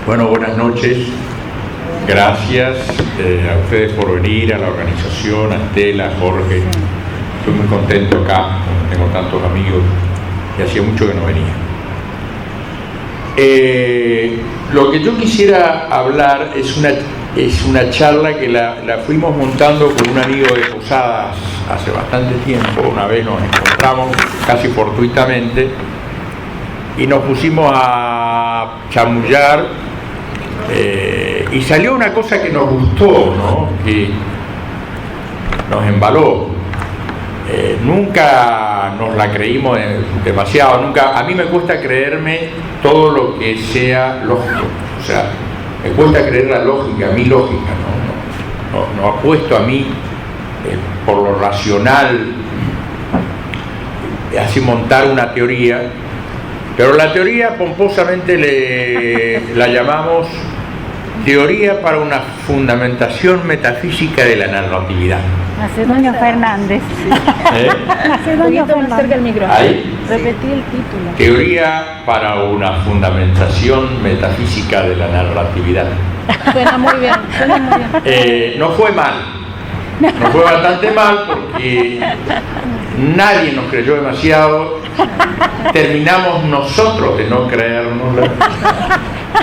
Bueno, buenas noches. Gracias a ustedes por venir, a la organización, a Estela, a Jorge. Estoy muy contento acá, tengo tantos amigos y hacía mucho que no venía. Lo que yo quisiera hablar es una charla que la fuimos montando con un amigo de Posadas hace bastante tiempo. Una vez nos encontramos casi fortuitamente y nos pusimos a chamullar y salió una cosa que nos gustó, ¿no? Que nos embaló. Nunca nos la creímos demasiado, a mí me cuesta creerme todo lo que sea lógico, o sea, me cuesta creer la lógica, mi lógica, no apuesto a mí por lo racional, así montar una teoría, pero la teoría pomposamente la llamamos teoría para una fundamentación metafísica de la narratividad. Macedonio Fernández. Macedonio Fernández. ¿Ahí? Repetí el título. Teoría para una fundamentación metafísica de la narratividad. Suena muy bien, suena muy bien. No fue mal. No fue bastante mal porque nadie nos creyó demasiado. Terminamos nosotros de no creérnosla,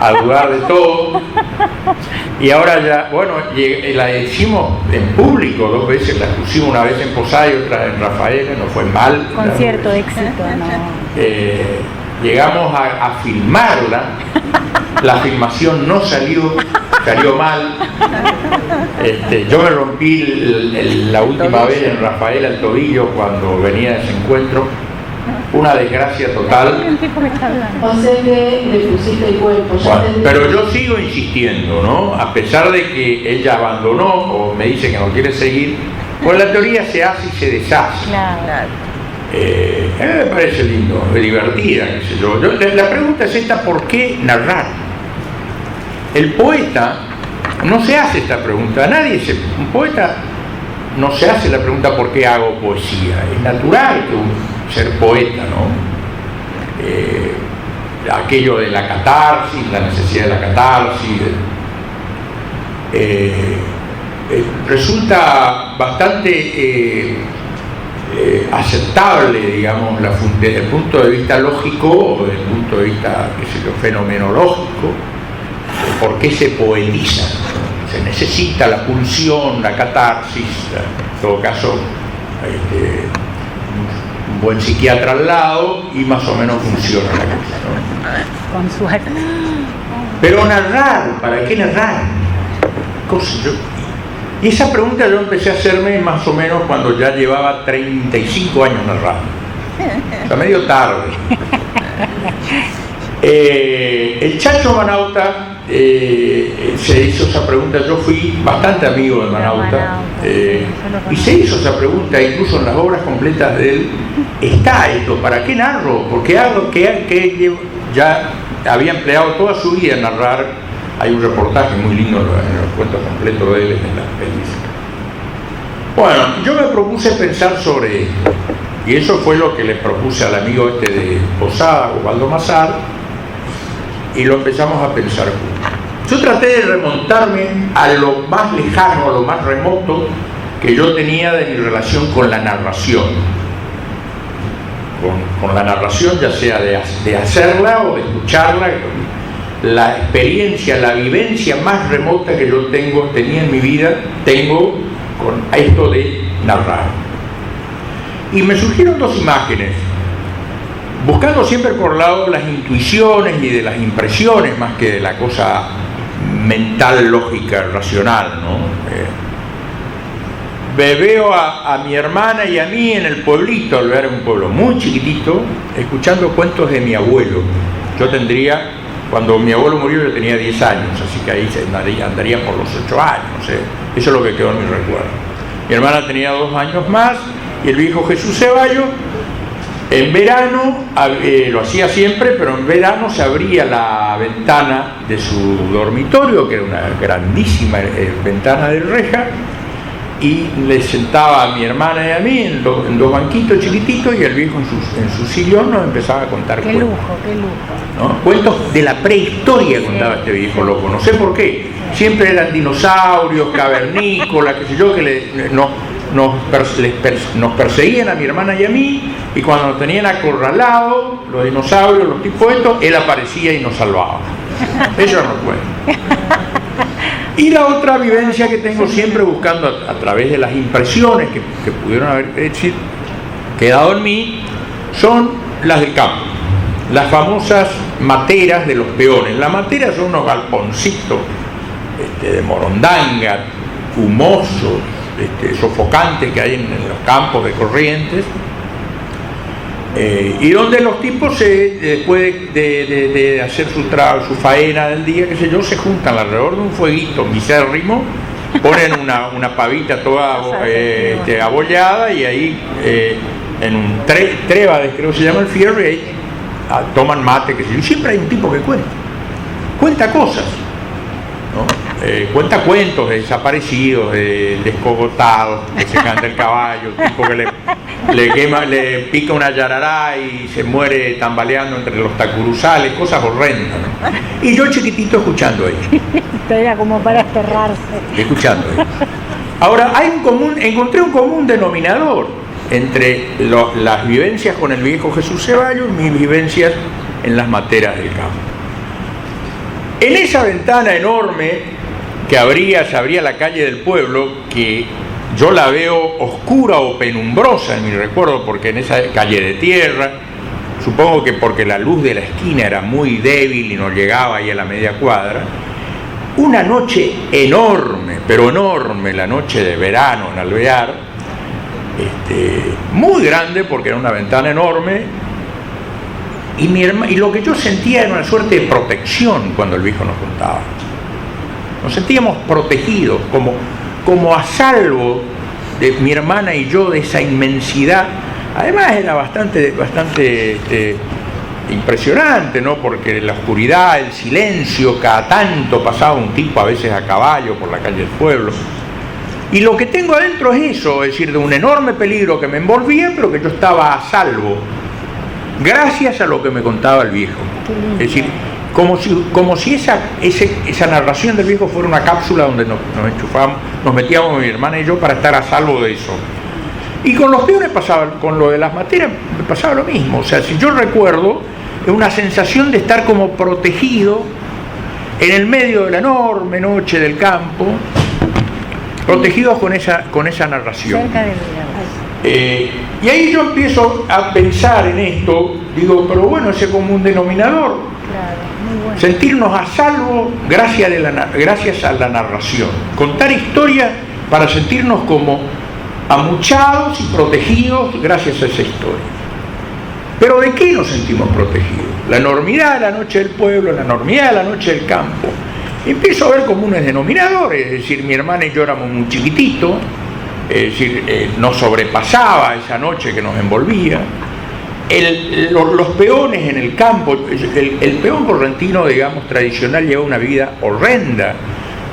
a dudar de todo. Y ahora ya, bueno, la hicimos en público 2 veces, la pusimos una vez en Posada y otra en Rafaela, no fue mal. Con cierto éxito, ¿no? Llegamos a filmarla, la filmación no salió mal. Yo me rompí la última vez en Rafaela el tobillo cuando venía de ese encuentro. Una desgracia total. O sea que le pusiste el cuerpo. Bueno, pero yo sigo insistiendo, ¿no? A pesar de que ella abandonó o me dice que no quiere seguir, pues la teoría se hace y se deshace. Claro. Me parece lindo, divertida, qué sé yo. La pregunta es esta: ¿por qué narrar? El poeta no se hace esta pregunta. Un poeta no se hace la pregunta ¿por qué hago poesía? Es natural que ser poeta, ¿no? Aquello de la catarsis, la necesidad de la catarsis, resulta bastante aceptable, digamos, desde el punto de vista lógico o desde el punto de vista, qué sé yo, fenomenológico, por qué se poetiza. Se necesita la pulsión, la catarsis, en todo caso, un buen psiquiatra al lado y más o menos funciona la cosa, ¿no? Con suerte. Pero narrar, ¿para qué narrar? Y esa pregunta yo empecé a hacerme más o menos cuando ya llevaba 35 años narrando. O sea, medio tarde. El Chacho Manauta se hizo esa pregunta. Yo fui bastante amigo de Manauta, y se hizo esa pregunta, incluso en las obras completas de él está esto: ¿para qué narro? Porque algo que ya había empleado toda su vida en narrar. Hay un reportaje muy lindo en el cuento completo de él en las pelis. Bueno, yo me propuse pensar sobre esto, y eso fue lo que le propuse al amigo de Posada, Osvaldo Mazar, y lo empezamos a pensar juntos. Yo traté de remontarme a lo más lejano, a lo más remoto que yo tenía de mi relación con la narración. Con la narración, ya sea de hacerla o de escucharla, la experiencia, la vivencia más remota que yo tenía en mi vida, tengo con esto de narrar. Y me surgieron 2 imágenes, buscando siempre por lado las intuiciones y de las impresiones más que de la cosa mental, lógica, racional, ¿no? Veo a mi hermana y a mí en el pueblito, al ver un pueblo muy chiquitito, escuchando cuentos de mi abuelo. Cuando mi abuelo murió yo tenía 10 años, así que ahí andaría por los 8 años, eso es lo que quedó en mi recuerdo. Mi hermana tenía 2 años más y el viejo Jesús Ceballos, en verano, lo hacía siempre, pero en verano se abría la ventana de su dormitorio, que era una grandísima ventana de reja, y le sentaba a mi hermana y a mí en dos banquitos chiquititos, y el viejo en su sillón nos empezaba a contar Qué cuentos. lujo, qué lujo. ¿No? Cuentos de la prehistoria contaba este viejo loco, no sé por qué. Siempre eran dinosaurios, cavernícolas, qué sé yo, que nos perseguían a mi hermana y a mí, y cuando nos tenían acorralados, los dinosaurios, los tipos estos, él aparecía y nos salvaba. Eso no cuento. Y la otra vivencia que tengo siempre buscando a través de las impresiones que pudieron haber quedado en mí, son las del campo. Las famosas materas de los peones. Las materas son unos galponcitos de morondanga, humosos, sofocantes que hay en los campos de Corrientes, y donde los tipos después de hacer su faena del día, qué sé yo, se juntan alrededor de un fueguito misérrimo, ponen una pavita toda abollada, y ahí en un trébades, creo que se llama el fierro, y ahí toman mate, qué sé yo. Y siempre hay un tipo que cuenta cosas, ¿no? Cuenta cuentos de desaparecidos, de descogotados, que se canta el caballo, tipo que le pica una yarará y se muere tambaleando entre los tacuruzales, cosas horrendas, ¿no? Y yo chiquitito escuchando ahí. Historia como para enterrarse. Escuchando ahí. Ahora, encontré un común denominador entre las vivencias con el viejo Jesús Ceballos y mis vivencias en las materas del campo. En esa ventana enorme que se abría la calle del pueblo, que yo la veo oscura o penumbrosa en mi recuerdo, porque en esa calle de tierra, supongo que porque la luz de la esquina era muy débil y no llegaba ahí a la media cuadra, una noche enorme, pero enorme, la noche de verano en Alvear, muy grande porque era una ventana enorme, y lo que yo sentía era una suerte de protección cuando el viejo nos contaba. Nos sentíamos protegidos, como a salvo de mi hermana y yo de esa inmensidad. Además era bastante impresionante, ¿no? Porque la oscuridad, el silencio, cada tanto pasaba un tipo a veces a caballo por la calle del pueblo. Y lo que tengo adentro es eso, es decir, de un enorme peligro que me envolvía, pero que yo estaba a salvo, gracias a lo que me contaba el viejo. Es decir, como si esa narración del viejo fuera una cápsula donde nos enchufábamos, nos metíamos mi hermana y yo para estar a salvo de eso. Y con los peones con lo de las materias me pasaba lo mismo. O sea, si yo recuerdo, es una sensación de estar como protegido en el medio de la enorme noche del campo, protegidos con esa narración. Cerca del y ahí yo empiezo a pensar en esto, digo, pero bueno, ese común denominador, claro, muy bueno. sentirnos a salvo gracias a la narración, contar historias para sentirnos como amuchados y protegidos gracias a esa historia. Pero ¿de qué nos sentimos protegidos? La enormidad de la noche del pueblo, la enormidad de la noche del campo. Empiezo a ver comunes denominadores, es decir, mi hermana y yo éramos muy chiquititos, es decir, nos sobrepasaba esa noche que nos envolvía. Los peones en el campo, el peón correntino, digamos, tradicional, lleva una vida horrenda,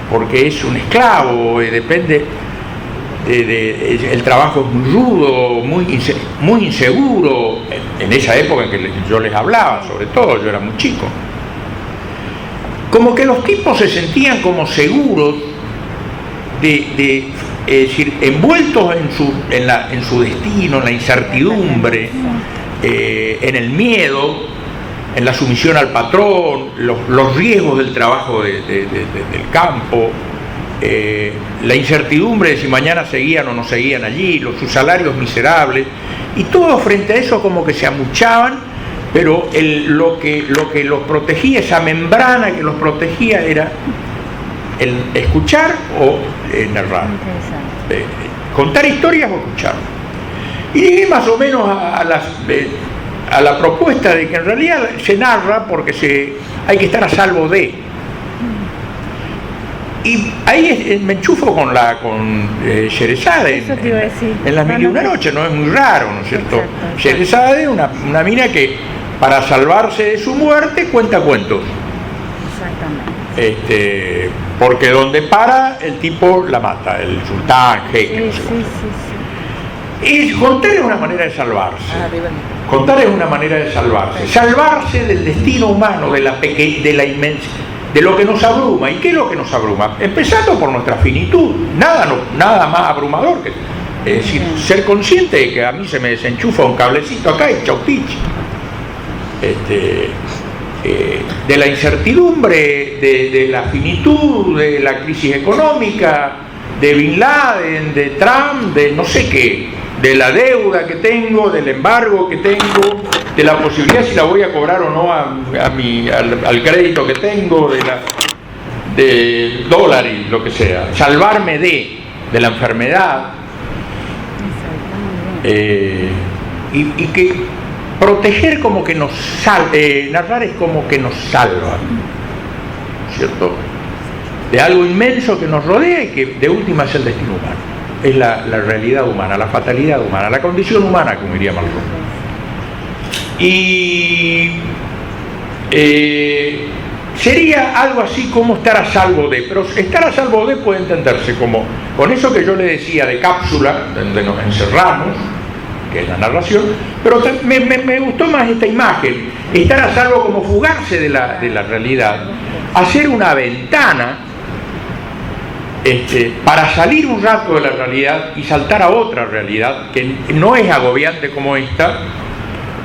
porque es un esclavo, depende, el trabajo es muy rudo, muy inseguro, en esa época en que yo les hablaba, sobre todo, yo era muy chico. Como que los tipos se sentían como seguros es decir, envueltos en su destino, en la incertidumbre, en el miedo, en la sumisión al patrón, los riesgos del trabajo del campo, la incertidumbre de si mañana seguían o no seguían allí, sus salarios miserables, y todo frente a eso como que se amuchaban, pero lo que los protegía, esa membrana que los protegía, era el escuchar o narrar, contar historias o escuchar. Y llegué más o menos a la propuesta de que en realidad se narra porque hay que estar a salvo de. Y ahí me enchufo con Sherezade en Las Mil y Una Noches, no es muy raro, ¿no es cierto? Sherezade, una mina que para salvarse de su muerte cuenta cuentos. Exactamente. porque donde para el tipo la mata, el sultán, jeque. Y contar es una manera de salvarse. Contar es una manera de salvarse. Salvarse del destino humano, de la inmensidad, de lo que nos abruma. ¿Y qué es lo que nos abruma? Empezando por nuestra finitud. Nada más abrumador que, es decir, ser consciente de que a mí se me desenchufa un cablecito acá y chautich. De la incertidumbre, de la finitud, de la crisis económica, de Bin Laden, de Trump, de no sé qué, de la deuda que tengo, del embargo que tengo, de la posibilidad si la voy a cobrar o no al crédito que tengo, de dólar y lo que sea, salvarme de la enfermedad, y que proteger como que nos narrar es como que nos salva, ¿cierto? De algo inmenso que nos rodea y que de última es el destino humano, es la realidad humana, la fatalidad humana, la condición humana, como diría Malraux. Y sería algo así como estar a salvo de, pero estar a salvo de puede entenderse como, con eso que yo le decía de cápsula, donde nos encerramos, que es la narración, pero me gustó más esta imagen, estar a salvo como fugarse de la realidad, hacer una ventana para salir un rato de la realidad y saltar a otra realidad que no es agobiante como esta,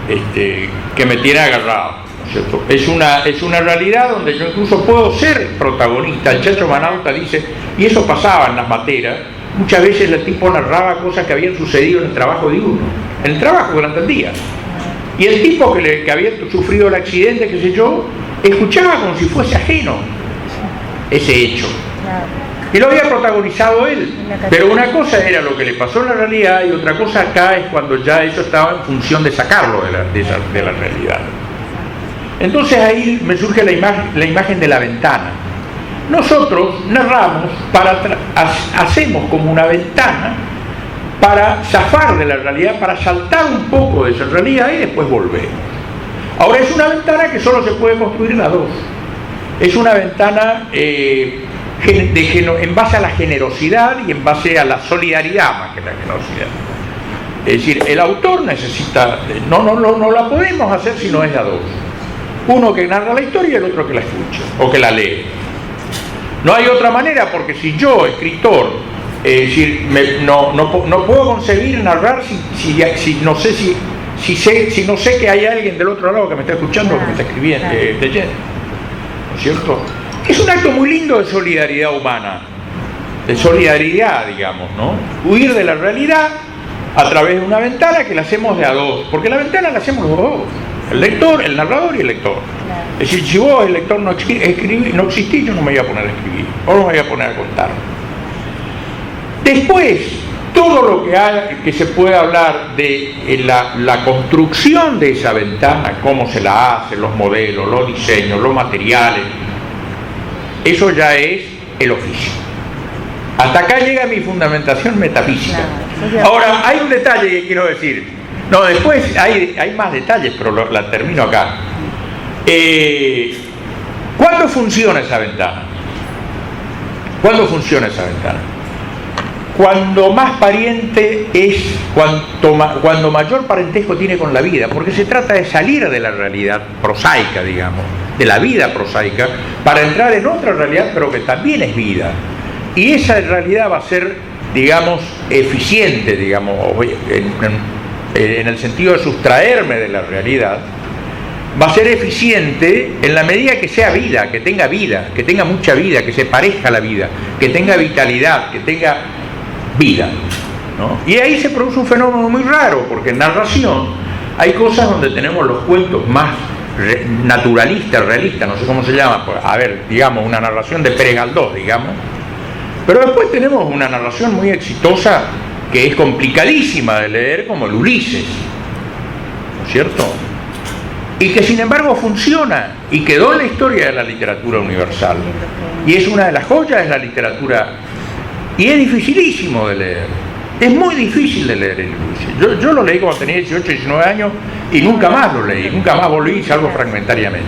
que me tiene agarrado, ¿cierto? Es una realidad donde yo incluso puedo ser protagonista. El Chacho Manauta dice, y eso pasaba en las materas, muchas veces el tipo narraba cosas que habían sucedido en el trabajo de uno, en el trabajo durante el día. Y el tipo que había sufrido el accidente, qué sé yo, escuchaba como si fuese ajeno ese hecho. Y lo había protagonizado él. Pero una cosa era lo que le pasó en la realidad y otra cosa acá es cuando ya eso estaba en función de sacarlo de la realidad. Entonces ahí me surge la imagen de la ventana. Nosotros narramos, hacemos como una ventana para zafar de la realidad, para saltar un poco de esa realidad y después volver. Ahora es una ventana que solo se puede construir en a dos. Es una ventana en base a la generosidad y en base a la solidaridad más que la generosidad. Es decir, el autor necesita, no la podemos hacer si no es de a dos. Uno que narra la historia y el otro que la escucha o que la lee. No hay otra manera, porque si yo, escritor, no puedo concebir narrar si no sé que hay alguien del otro lado que me está escuchando, que me está escribiendo, leyendo, ¿no es cierto? Es un acto muy lindo de solidaridad humana, de solidaridad, digamos, ¿no? Huir de la realidad a través de una ventana que la hacemos de a dos, porque la ventana la hacemos los dos, el lector, el narrador y el lector. Es decir, si vos, el lector, no existís, yo no me voy a poner a escribir, o no me voy a poner a contar. Después, todo lo que se puede hablar de la construcción de esa ventana, cómo se la hace, los modelos, los diseños, los materiales, eso ya es el oficio. Hasta acá llega mi fundamentación metafísica. Ahora, hay un detalle que quiero decir. No, después hay más detalles, pero la termino acá. ¿Cuándo funciona esa ventana? ¿Cuándo funciona esa ventana? Cuando más pariente es, cuando mayor parentesco tiene con la vida, porque se trata de salir de la realidad prosaica, digamos, de la vida prosaica, para entrar en otra realidad, pero que también es vida. Y esa realidad va a ser, digamos, eficiente, digamos, en el sentido de sustraerme de la realidad, va a ser eficiente en la medida que sea vida, que tenga mucha vida, que se parezca a la vida, que tenga vitalidad, que tenga vida, ¿no? Y ahí se produce un fenómeno muy raro, porque en narración hay cosas donde tenemos los cuentos más naturalistas, realistas, no sé cómo se llama, a ver, digamos, una narración de Pérez Galdós, digamos, pero después tenemos una narración muy exitosa que es complicadísima de leer, como el Ulises, ¿no es cierto? Y que sin embargo funciona y quedó en la historia de la literatura universal y es una de las joyas de la literatura. Y es dificilísimo de leer, es muy difícil de leer el Ulises. Yo lo leí cuando tenía 18, 19 años y nunca más lo leí, nunca más volví, salvo fragmentariamente.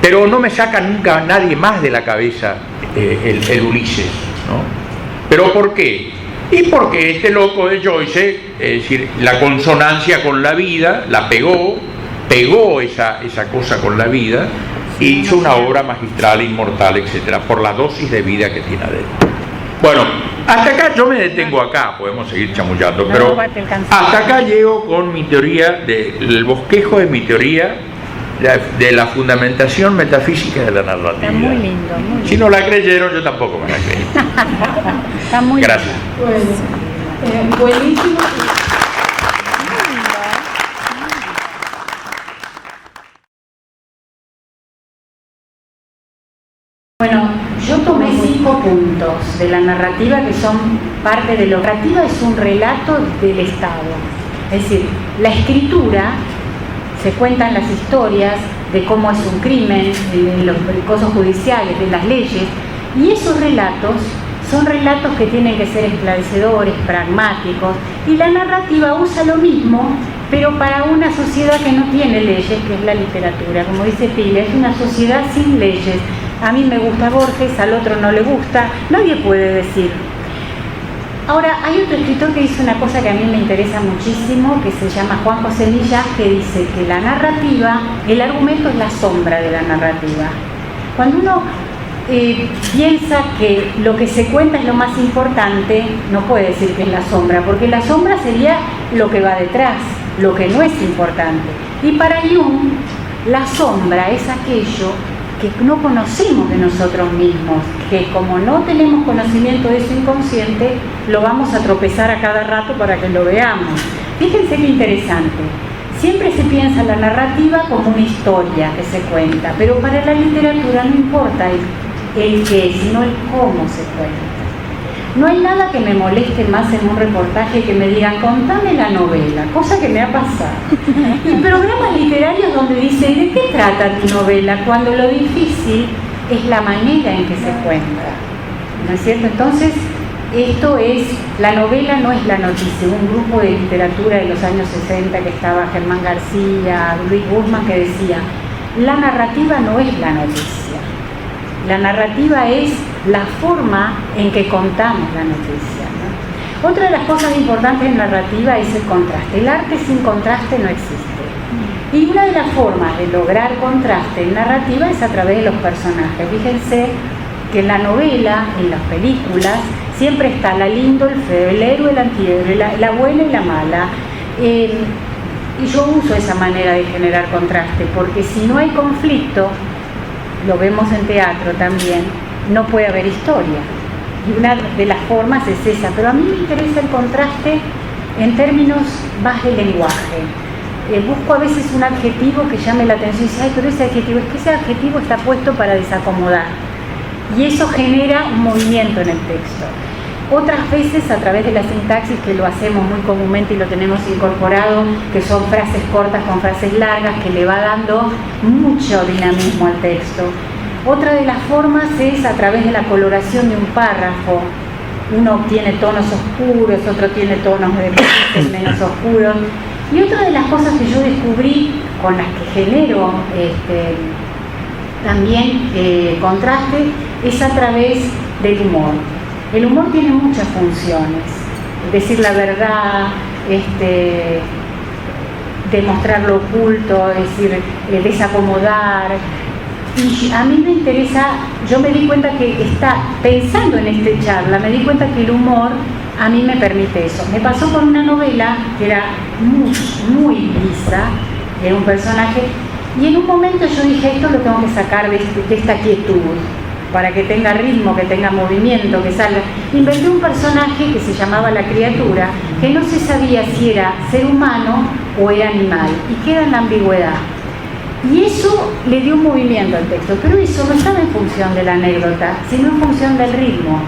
pero no me saca nunca nadie más de la cabeza el Ulises, ¿no? ¿Pero por qué? Y porque este loco de Joyce, es decir, la consonancia con la vida, la pegó esa cosa con la vida, y hizo una obra magistral, inmortal, etcétera, por la dosis de vida que tiene adentro. Bueno, hasta acá yo me detengo acá, podemos seguir chamullando, pero hasta acá llego con mi teoría, el bosquejo de mi teoría de la fundamentación metafísica de la narrativa. Está muy lindo, muy lindo. Si no la creyeron, yo tampoco me la creí. Está muy Gracias. Bueno, buenísimo. Bueno, yo tomé 5 puntos de la narrativa que son parte de lo... La narrativa es un relato del Estado. Es decir, la escritura, se cuentan las historias de cómo es un crimen, en los cosas judiciales, de las leyes, y esos relatos son relatos que tienen que ser esclarecedores, pragmáticos, y la narrativa usa lo mismo, pero para una sociedad que no tiene leyes, que es la literatura. Como dice Pile, es una sociedad sin leyes. A mí me gusta Borges, al otro no le gusta, nadie puede decir. Ahora, hay otro escritor que dice una cosa que a mí me interesa muchísimo, que se llama Juan José Millás, que dice que la narrativa, el argumento es la sombra de la narrativa. Cuando uno piensa que lo que se cuenta es lo más importante, no puede decir que es la sombra, porque la sombra sería lo que va detrás, lo que no es importante. Y para Jung, la sombra es aquello que no conocemos de nosotros mismos, que como no tenemos conocimiento de eso inconsciente, lo vamos a tropezar a cada rato para que lo veamos. Fíjense qué interesante. Siempre se piensa la narrativa como una historia que se cuenta, pero para la literatura no importa el qué, sino el cómo se cuenta. No hay nada que me moleste más en un reportaje que me digan, contame la novela, cosa que me ha pasado. Y programas literarios donde dice, ¿de qué trata tu novela? Cuando lo difícil es la manera en que se cuenta, ¿no es cierto? Entonces, esto es, la novela no es la noticia. Un grupo de literatura de los años 60 que estaba Germán García, Luis Guzmán, que decía, la narrativa no es la noticia. La narrativa es la forma en que contamos la noticia, ¿no? Otra de las cosas importantes en narrativa es el contraste. El arte sin contraste no existe. Y una de las formas de lograr contraste en narrativa es a través de los personajes. Fíjense que en la novela, en las películas, siempre está la lindo, el feo, el héroe, el antihéroe, la buena y la mala. Y yo uso esa manera de generar contraste, porque si no hay conflicto, lo vemos en teatro también, no puede haber historia. Y una de las formas es esa, pero a mí me interesa el contraste en términos más de lenguaje. Busco a veces un adjetivo que llame la atención y dice, ay, pero ese adjetivo, es que ese adjetivo está puesto para desacomodar. Y eso genera un movimiento en el texto. Otras veces a través de la sintaxis, que lo hacemos muy comúnmente y lo tenemos incorporado, que son frases cortas con frases largas, que le va dando mucho dinamismo al texto. Otra de las formas es a través de la coloración de un párrafo. Uno tiene tonos oscuros, otro tiene tonos de matices menos oscuros. Y otra de las cosas que yo descubrí, con las que genero también contraste, es a través del humor. El humor tiene muchas funciones, decir la verdad, demostrar lo oculto, es decir, desacomodar. Y a mí me interesa, yo me di cuenta que pensando en esta charla, me di cuenta que el humor a mí me permite eso. Me pasó con una novela que era muy lisa, era un personaje, y en un momento yo dije, esto lo tengo que sacar de esta quietud, para que tenga ritmo, que tenga movimiento, que salga. Inventé un personaje que se llamaba La Criatura, que no se sabía si era ser humano o era animal, y queda en la ambigüedad. Y eso le dio un movimiento al texto, pero eso no estaba en función de la anécdota, sino en función del ritmo,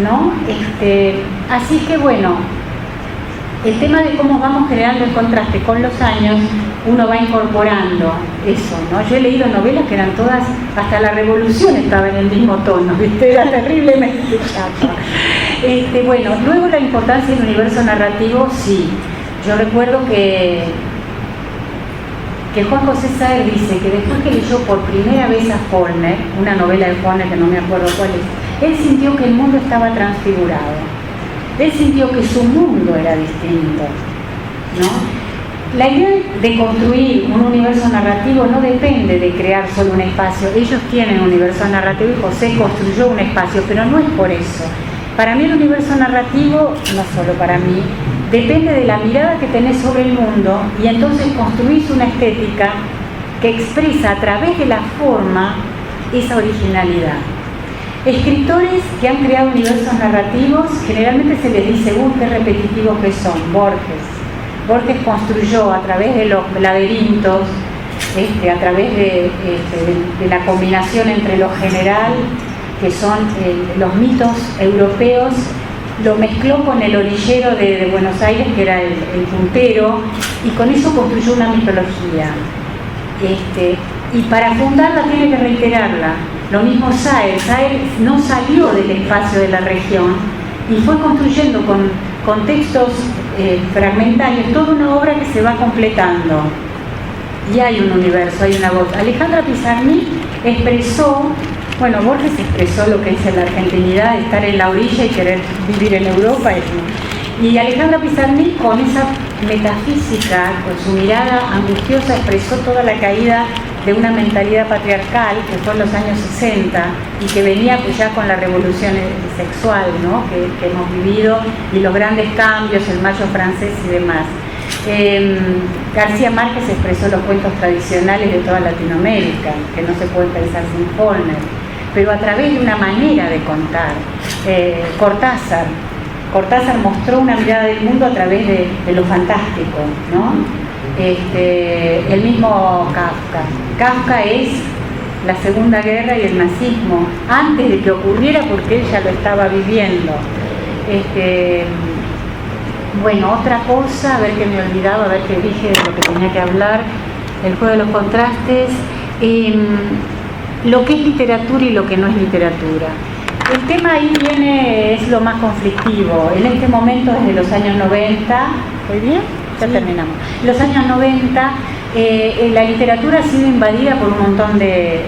¿no? Así que bueno, el tema de cómo vamos generando el contraste con los años, uno va incorporando eso, ¿no? Yo he leído novelas que eran todas, hasta la Revolución estaba en el mismo tono, ¿viste? Era terriblemente chato. Bueno, luego la importancia del universo narrativo, sí. Yo recuerdo que que Juan José Saer dice que después que leyó por primera vez a Faulkner, una novela de Faulkner que no me acuerdo cuál es, él sintió que el mundo estaba transfigurado. Él sintió que su mundo era distinto, ¿no? La idea de construir un universo narrativo no depende de crear solo un espacio. Ellos tienen un universo narrativo y José construyó un espacio, pero no es por eso. Para mí el universo narrativo, no solo para mí, depende de la mirada que tenés sobre el mundo y entonces construís una estética que expresa a través de la forma esa originalidad. Escritores que han creado universos narrativos, generalmente se les dice, qué repetitivos que son. Borges construyó a través de los laberintos, a través de la combinación entre lo general, que son los mitos europeos, lo mezcló con el orillero de Buenos Aires, que era el puntero, y con eso construyó una mitología. Y para fundarla tiene que reiterarla. Lo mismo Saer no salió del espacio de la región y fue construyendo con textos fragmentarios toda una obra que se va completando. Y hay un universo, hay una voz. Alejandra Pizarnik expresó, Borges expresó lo que es la argentinidad, de estar en la orilla y querer vivir en Europa. Y Alejandra Pizarnik, con esa metafísica, con su mirada angustiosa, expresó toda la caída de una mentalidad patriarcal que fue en los años 60 y que venía pues ya con la revolución sexual, ¿no? que hemos vivido, y los grandes cambios, el mayo francés y demás. García Márquez expresó los cuentos tradicionales de toda Latinoamérica, que no se pueden pensar sin Faulkner, pero a través de una manera de contar. Cortázar mostró una mirada del mundo a través de lo fantástico, ¿no? El mismo Kafka es la Segunda Guerra y el nazismo, antes de que ocurriera, porque él ya lo estaba viviendo. Otra cosa, a ver qué me he olvidado, a ver qué dije de lo que tenía que hablar, el juego de los contrastes, lo que es literatura y lo que no es literatura. El tema ahí es lo más conflictivo. En este momento, desde los años 90, ¿estoy bien? Ya terminamos. En los años 90, la literatura ha sido invadida por un montón de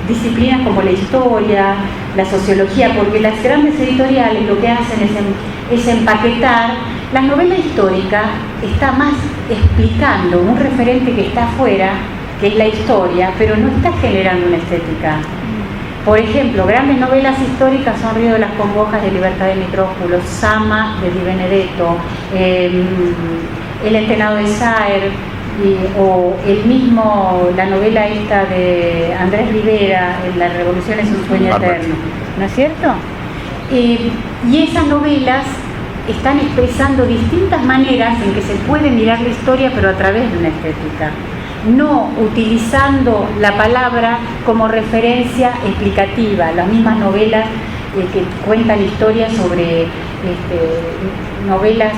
disciplinas como la historia, la sociología, porque las grandes editoriales lo que hacen es empaquetar. La novela histórica está más explicando un referente que está afuera, que es la historia, pero no está generando una estética. Por ejemplo, grandes novelas históricas son Río de las Congojas de Libertad de Micrópulos, Sama de Di Benedetto, El Entenado de Saer, o la novela esta de Andrés Rivera, La Revolución es un sueño eterno, ¿no es cierto? Y esas novelas están expresando distintas maneras en que se puede mirar la historia, pero a través de una estética, no utilizando la palabra como referencia explicativa. Las mismas novelas que cuentan historias sobre novelas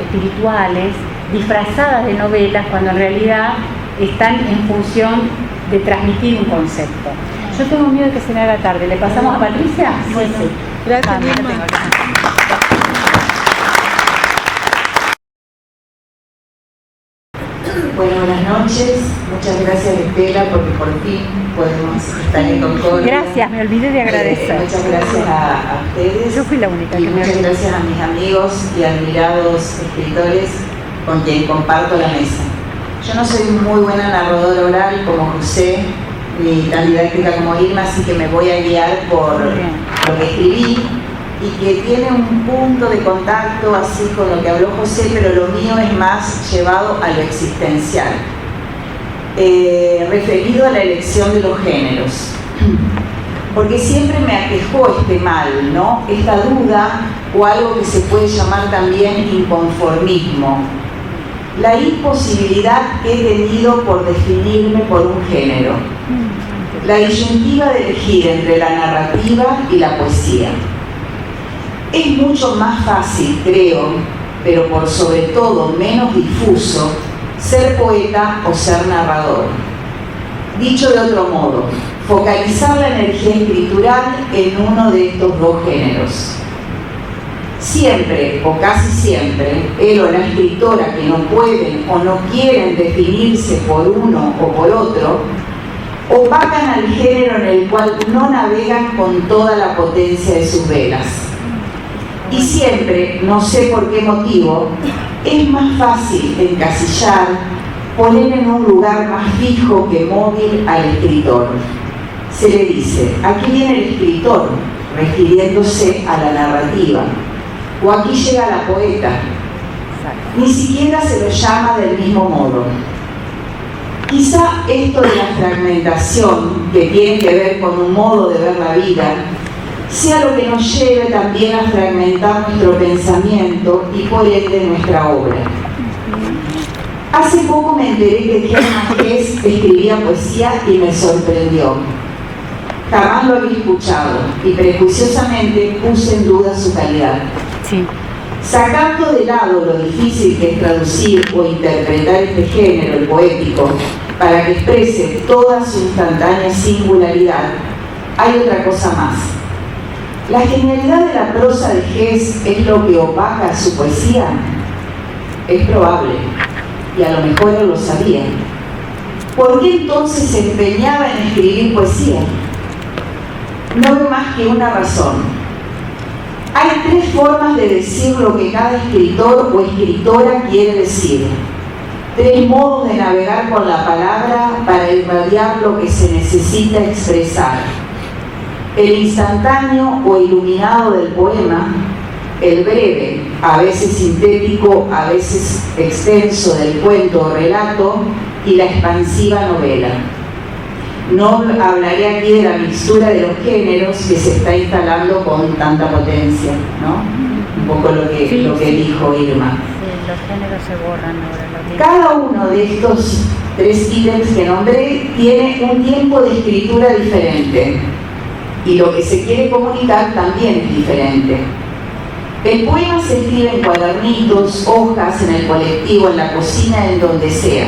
espirituales, disfrazadas de novelas, cuando en realidad están en función de transmitir un concepto. Yo tengo miedo de que se me haga tarde. ¿Le pasamos a Patricia? Bueno, Sí. gracias, Vilma. Bueno, buenas noches. Muchas gracias, Estela, porque por fin podemos estar en Concordia. Gracias, me olvidé de agradecer. Muchas gracias a ustedes. Yo fui la única y que me muchas olvidé. gracias a mis amigos y admirados escritores con quien comparto la mesa. Yo no soy muy buena narradora oral como José, ni tan didáctica como Irma, así que me voy a guiar por lo que escribí, y que tiene un punto de contacto así con lo que habló José, pero lo mío es más llevado a lo existencial, referido a la elección de los géneros, porque siempre me aquejó este mal, ¿no? Esta duda, o algo que se puede llamar también inconformismo, la imposibilidad que he tenido por definirme por un género, la disyuntiva de elegir entre la narrativa y la poesía. Es mucho más fácil, creo, pero por sobre todo menos difuso, ser poeta o ser narrador. Dicho de otro modo, focalizar la energía escritural en uno de estos dos géneros. Siempre o casi siempre, él o la escritora que no pueden o no quieren definirse por uno o por otro, opacan al género en el cual no navegan con toda la potencia de sus velas. Y siempre, no sé por qué motivo, es más fácil encasillar, poner en un lugar más fijo que móvil al escritor. Se le dice, aquí viene el escritor, refiriéndose a la narrativa, o aquí llega la poeta. Ni siquiera se lo llama del mismo modo. Quizá esto de la fragmentación, que tiene que ver con un modo de ver la vida, sea lo que nos lleve también a fragmentar nuestro pensamiento y por ende nuestra obra. Hace poco me enteré que Germán Hesse escribía poesía y me sorprendió. Jamás lo había escuchado y prejuiciosamente puse en duda su calidad. Sí. Sacando de lado lo difícil que es traducir o interpretar este género, el poético, para que exprese toda su instantánea singularidad, hay otra cosa más. ¿La genialidad de la prosa de Hesse es lo que opaca su poesía? Es probable, y a lo mejor él lo sabía. ¿Por qué entonces se empeñaba en escribir poesía? No veo más que una razón. Hay tres formas de decir lo que cada escritor o escritora quiere decir. Tres modos de navegar con la palabra para irradiar lo que se necesita expresar. El instantáneo o iluminado del poema, el breve, a veces sintético, a veces extenso del cuento o relato, y la expansiva novela. No hablaré aquí de la mixtura de los géneros que se está instalando con tanta potencia, ¿no? Un poco lo que dijo Irma. Sí, los géneros se borran ahora. Cada uno de estos tres ítems que nombré tiene un tiempo de escritura diferente y lo que se quiere comunicar también es diferente. El poema se escribe en cuadernitos, hojas, en el colectivo, en la cocina, en donde sea.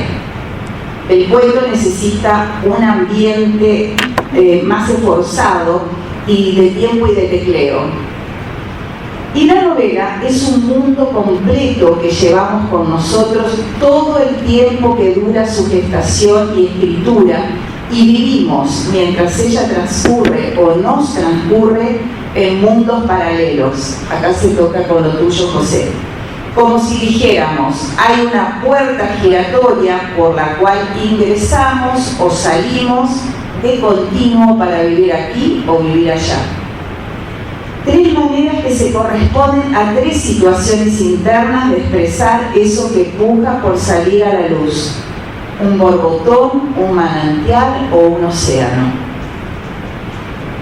El cuento necesita un ambiente más esforzado y de tiempo y de tecleo. Y la novela es un mundo completo que llevamos con nosotros todo el tiempo que dura su gestación y escritura, y vivimos mientras ella transcurre o nos transcurre en mundos paralelos. Acá se toca con lo tuyo, José. Como si dijéramos, hay una puerta giratoria por la cual ingresamos o salimos de continuo para vivir aquí o vivir allá. Tres maneras que se corresponden a tres situaciones internas de expresar eso que puja por salir a la luz: un borbotón, un manantial o un océano.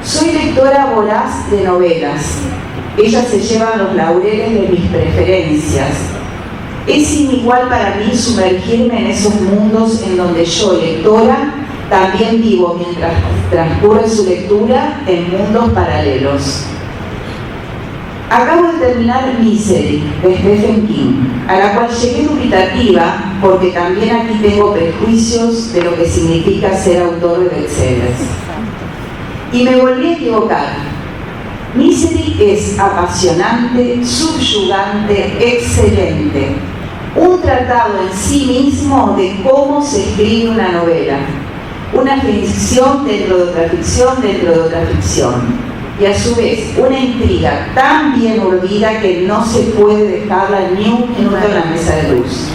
Soy lectora voraz de novelas. Ellas se llevan los laureles de mis preferencias. Es inigual para mí sumergirme en esos mundos en donde yo, lectora, también vivo mientras transcurre su lectura en mundos paralelos. Acabo de terminar Misery, de Stephen King, a la cual llegué dubitativa porque también aquí tengo prejuicios de lo que significa ser autor de bestsellers. Y me volví a equivocar. Misery es apasionante, subyugante, excelente. Un tratado en sí mismo de cómo se escribe una novela. Una ficción dentro de otra ficción dentro de otra ficción. Y a su vez, una intriga tan bien urdida que no se puede dejarla ni un minuto en la mesa de luz.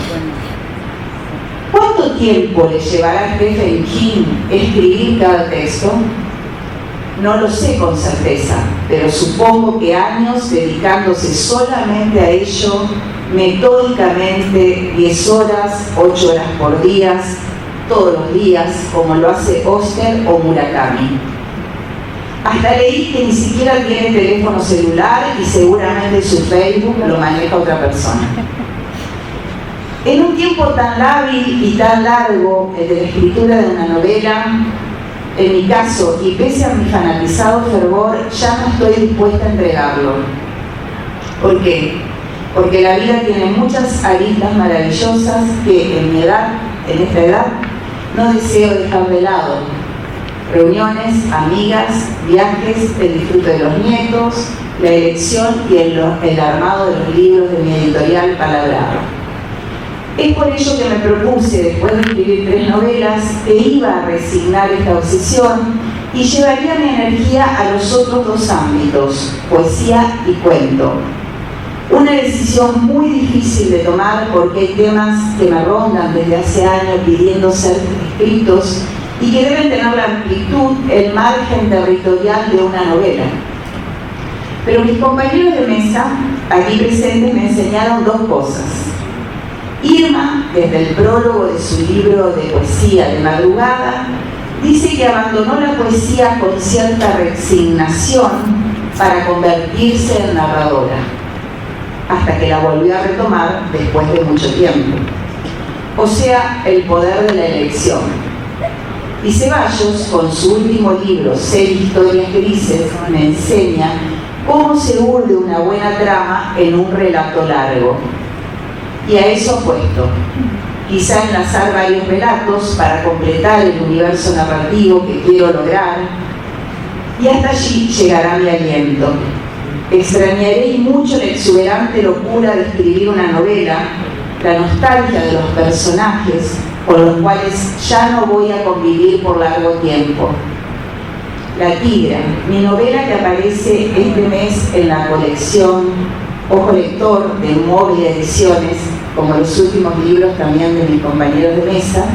¿Cuánto tiempo le llevará a Stephen King escribir cada texto? No lo sé con certeza, pero supongo que años dedicándose solamente a ello, metódicamente, 10 horas, 8 horas por día, todos los días, como lo hace Oscar o Murakami. Hasta leí que ni siquiera tiene teléfono celular y seguramente su Facebook lo maneja otra persona. En un tiempo tan hábil y tan largo, el de la escritura de una novela, en mi caso, y pese a mi fanatizado fervor, ya no estoy dispuesta a entregarlo. ¿Por qué? Porque la vida tiene muchas aristas maravillosas que en mi edad, en esta edad, no deseo dejar de lado. reuniones, amigas, viajes, el disfrute de los nietos, la elección y el armado de los libros de mi editorial Palabrado. Es por ello que me propuse, después de escribir 3 novelas, que iba a resignar esta obsesión y llevaría mi energía a los otros 2 ámbitos, poesía y cuento. Una decisión muy difícil de tomar porque hay temas que me rondan desde hace años pidiendo ser escritos y que deben tener la amplitud, el margen territorial de una novela. Pero mis compañeros de mesa, aquí presentes, me enseñaron 2 cosas. Irma, desde el prólogo de su libro de poesía de madrugada, dice que abandonó la poesía con cierta resignación para convertirse en narradora, hasta que la volvió a retomar después de mucho tiempo. O sea, el poder de la elección. Y Ceballos, con su último libro, 6 historias grises, me enseña cómo se urde una buena trama en un relato largo. Y a eso apuesto. Quizá enlazar varios relatos para completar el universo narrativo que quiero lograr. Y hasta allí llegará mi aliento. Extrañaré y mucho la exuberante locura de escribir una novela, la nostalgia de los personajes con los cuales ya no voy a convivir por largo tiempo. La Tigra, mi novela que aparece este mes en la colección Ojo Lector de Móvil Ediciones, como los últimos libros también de mis compañeros de mesa,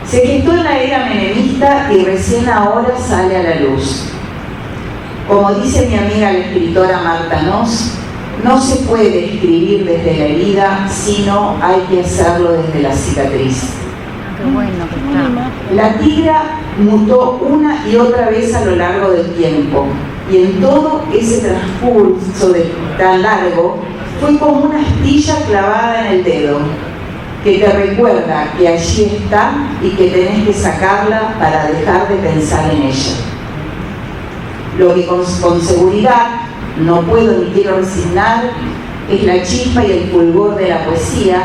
se gestó en la era menemista y recién ahora sale a la luz. Como dice mi amiga la escritora Marta Noss, no se puede escribir desde la herida, sino hay que hacerlo desde la cicatriz. Qué bueno que está. La Tigra mutó una y otra vez a lo largo del tiempo, y en todo ese transcurso tan largo fue como una astilla clavada en el dedo, que te recuerda que allí está y que tenés que sacarla para dejar de pensar en ella. Lo que con seguridad no puedo ni quiero resignar es la chispa y el fulgor de la poesía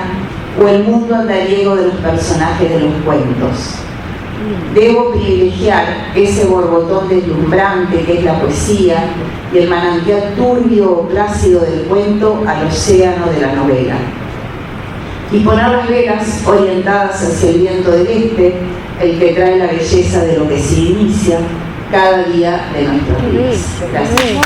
o el mundo andariego de los personajes de los cuentos. Debo privilegiar ese borbotón deslumbrante que es la poesía y el manantial turbio o plácido del cuento al océano de la novela. Y poner las velas orientadas hacia el viento del este, el que trae la belleza de lo que se inicia cada día de nuestros días. Gracias.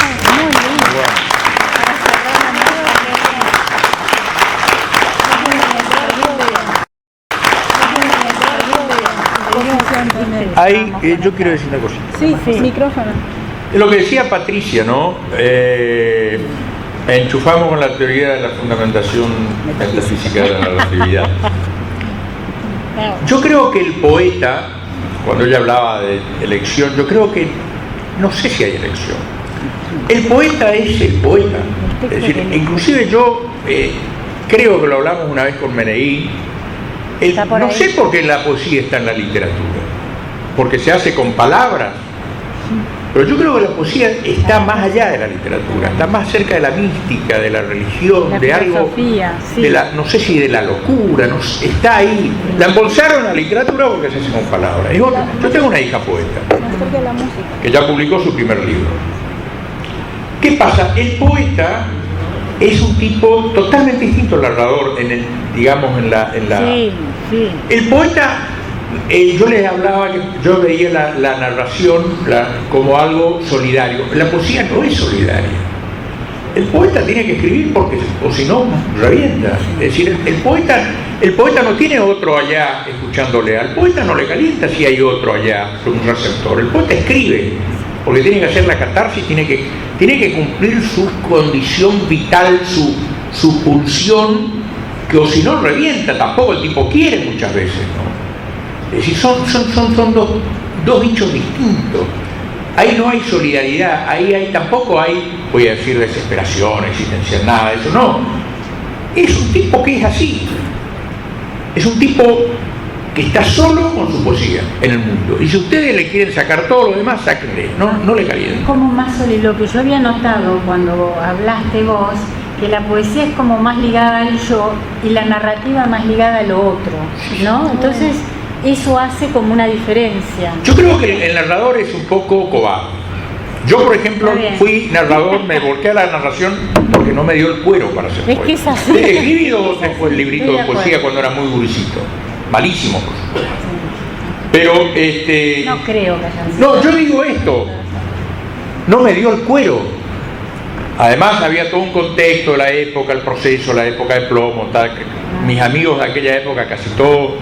Ahí, yo quiero decir una cosita. Sí, micrófono. Lo que decía Patricia, ¿no? Enchufamos con la teoría de la fundamentación metafísica de la narratividad. Yo creo que el poeta, cuando ella hablaba de elección, yo creo que, no sé si hay elección. El poeta es el poeta. Es decir, inclusive yo creo que lo hablamos una vez con Meneí, no sé por qué la poesía está en la literatura, porque se hace con palabras, pero yo creo que la poesía está más allá de la literatura, está más cerca de la mística, de la religión, de algo, sí. de la, no sé si de la locura, no sé, está ahí. La embolsaron en la literatura porque se hace con palabras. Yo tengo una hija poeta que ya publicó su primer libro. ¿Qué pasa? El poeta es un tipo totalmente distinto al narrador, digamos, en la... Sí. El poeta, yo les hablaba que yo veía la narración como algo solidario. La poesía no es solidaria. El poeta tiene que escribir porque, o si no, revienta. Es decir, el poeta no tiene otro allá escuchándole. Al poeta no le calienta si hay otro allá con un receptor. El poeta escribe porque tiene que hacer la catarsis, tiene que cumplir su condición vital, su pulsión, que o si no revienta, tampoco el tipo quiere muchas veces, ¿no? Es decir, son dos bichos distintos. Ahí no hay solidaridad, tampoco hay, voy a decir, desesperación existencial, nada de eso, no. Es un tipo que es así. Es un tipo que está solo con su poesía en el mundo. Y si ustedes le quieren sacar todo lo demás, sáquenle, no le calienten. Como más sólido, lo que yo había notado cuando hablaste vos, que la poesía es como más ligada al yo y la narrativa más ligada a lo otro, ¿no? Entonces, eso hace como una diferencia. Yo creo que el narrador es un poco cobarde. Yo, por ejemplo, fui narrador, me volqué a la narración porque no me dio el cuero para hacer poesía. Que es así. Escribí dos después libritos de poesía cuando era muy gurisito. Malísimo, por supuesto. Pero, no creo que hayan sido. no, yo digo esto. No me dio el cuero. Además, había todo un contexto de la época, el proceso, la época de plomo, tal. Mis amigos de aquella época casi todos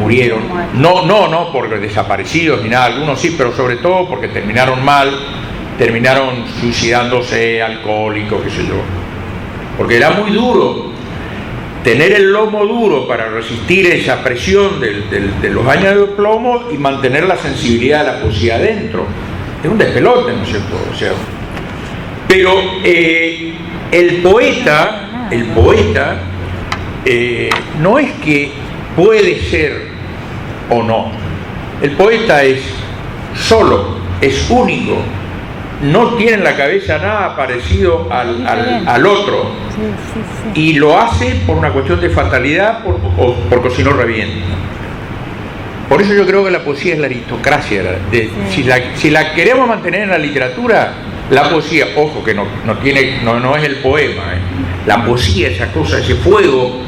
murieron. No por desaparecidos ni nada, algunos sí, pero sobre todo porque terminaron mal, terminaron suicidándose, alcohólicos, qué sé yo. Porque era muy duro tener el lomo duro para resistir esa presión de los años de plomo y mantener la sensibilidad de la poesía adentro. Es un despelote, ¿no es cierto? O sea, pero el poeta no es que puede ser o no. El poeta es solo, es único, no tiene en la cabeza nada parecido al otro, y lo hace por una cuestión de fatalidad o porque si no revienta. Por eso yo creo que la poesía es la aristocracia. Si la queremos mantener en la literatura, la poesía, ojo que no es el poema, la poesía, esa cosa, ese fuego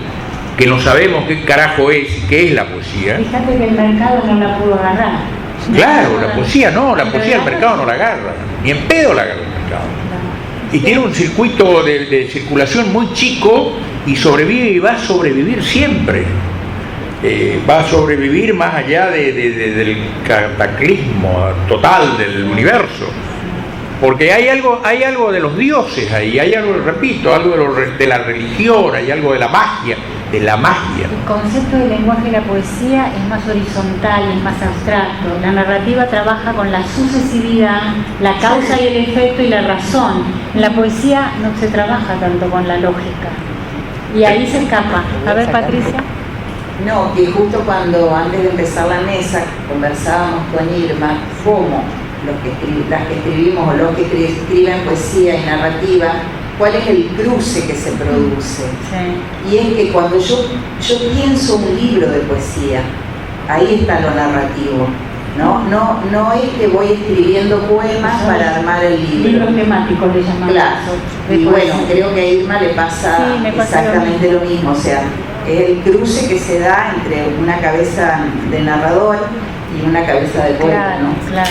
que no sabemos qué carajo es y qué es la poesía. Fíjate que el mercado no la pudo agarrar. Claro, la poesía el mercado no la agarra, ni en pedo la agarra el mercado. Y tiene un circuito de circulación muy chico y sobrevive y va a sobrevivir siempre. Va a sobrevivir más allá del cataclismo total del universo. Porque hay algo de los dioses ahí, hay algo, repito, algo de la religión, hay algo de la magia. El concepto del lenguaje de la poesía es más horizontal, es más abstracto. La narrativa trabaja con la sucesividad, la causa y el efecto y la razón. En la poesía no se trabaja tanto con la lógica. Y ahí se escapa. A ver, Patricia. No, que justo cuando antes de empezar la mesa conversábamos con Irma cómo las que escribimos o los que escriben poesía y narrativa, cuál es el cruce que se produce. Sí. Y es que cuando yo pienso un libro de poesía, ahí está lo narrativo. No es que voy escribiendo poemas para armar el libro. Libros temáticos le llamamos. Claro. Y bueno, creo que a Irma le pasa exactamente lo mismo. O sea, es el cruce que se da entre una cabeza de narrador y una cabeza de poeta, ¿no? Claro.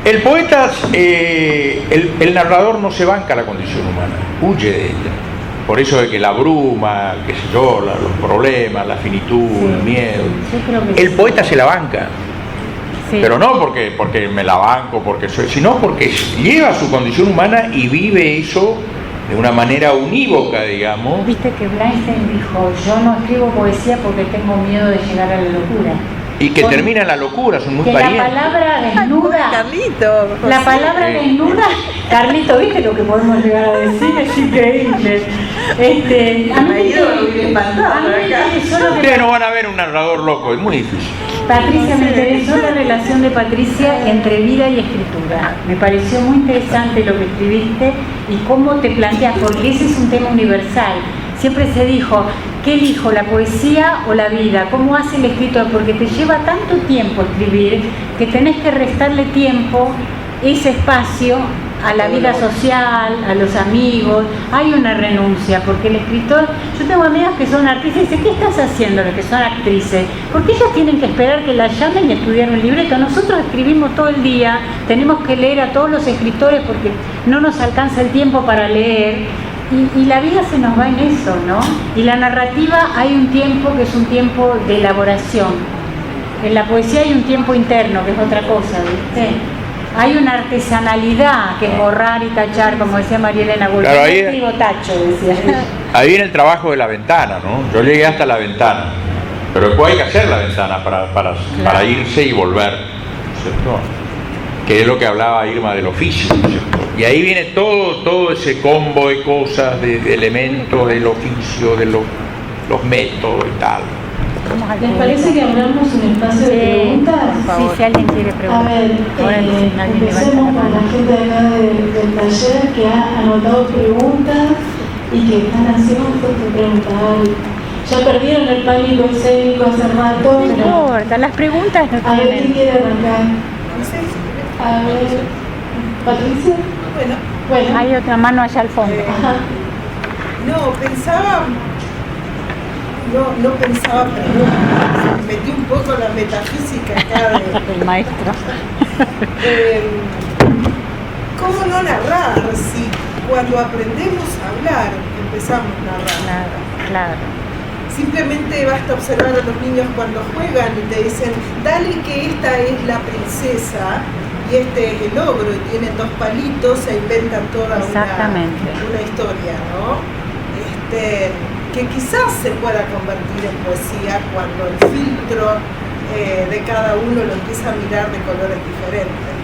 El poeta, el narrador no se banca la condición humana, huye de ella. Por eso de que la bruma, qué sé yo, los problemas, la finitud, el miedo. El poeta se la banca. Sí. Pero no porque me la banco, sino porque lleva su condición humana y vive eso de una manera unívoca, digamos. Viste que Bernstein dijo, yo no escribo poesía porque tengo miedo de llegar a la locura. Y que termina en la locura, son muy que parientes. La palabra desnuda, Carlito, la palabra desnuda, Carlito, ¿viste lo que podemos llegar a decir? Es increíble. A mí ustedes no van a ver un narrador loco, es muy difícil. Patricia, me interesó la relación de Patricia entre vida y escritura. Me pareció muy interesante lo que escribiste y cómo te planteas, porque ese es un tema universal. Siempre se dijo, ¿qué elijo, la poesía o la vida? ¿Cómo hace el escritor? Porque te lleva tanto tiempo escribir que tenés que restarle tiempo, ese espacio, a la vida social, a los amigos. Hay una renuncia, porque el escritor, yo tengo amigas que son artistas y dicen, ¿qué estás haciendo los que son actrices? Porque ellas tienen que esperar que las llamen y estudiar un libreto. Nosotros escribimos todo el día, tenemos que leer a todos los escritores porque no nos alcanza el tiempo para leer. Y la vida se nos va en eso, ¿no? Y la narrativa hay un tiempo que es un tiempo de elaboración. En la poesía hay un tiempo interno, que es otra cosa, ¿viste? Hay una artesanalidad que es borrar y tachar, como decía María Elena Wolf. Claro, ahí escribo tacho, decía. Ahí viene el trabajo de la ventana, ¿no? Yo llegué hasta la ventana, pero después hay que hacer la ventana para irse y volver, ¿cierto? Que es lo que hablaba Irma del oficio, ¿cierto? Y ahí viene todo ese combo de cosas, de elementos del oficio, de los métodos y tal. ¿Les parece que abramos un espacio de preguntas? Sí, si alguien quiere preguntar. A ver, empecemos con la gente de acá del taller que ha anotado preguntas y que están ansiosos de preguntar. Ya perdieron el pánico escénico hace rato. No importa, las preguntas no A ver, ¿quién tienen. quiere arrancar? A ver, Patricia. Bueno. Hay otra mano allá al fondo. Ajá. No, pensaba, no pensaba preguntas, metí un poco la metafísica acá El maestro. ¿Cómo no narrar si cuando aprendemos a hablar empezamos a narrar? Claro, claro. Simplemente basta observar a los niños cuando juegan y te dicen, dale que esta es la princesa y este es el ogro y tienen 2 palitos e inventan toda una historia, ¿no? Que quizás se pueda convertir en poesía cuando el filtro de cada uno lo empieza a mirar de colores diferentes.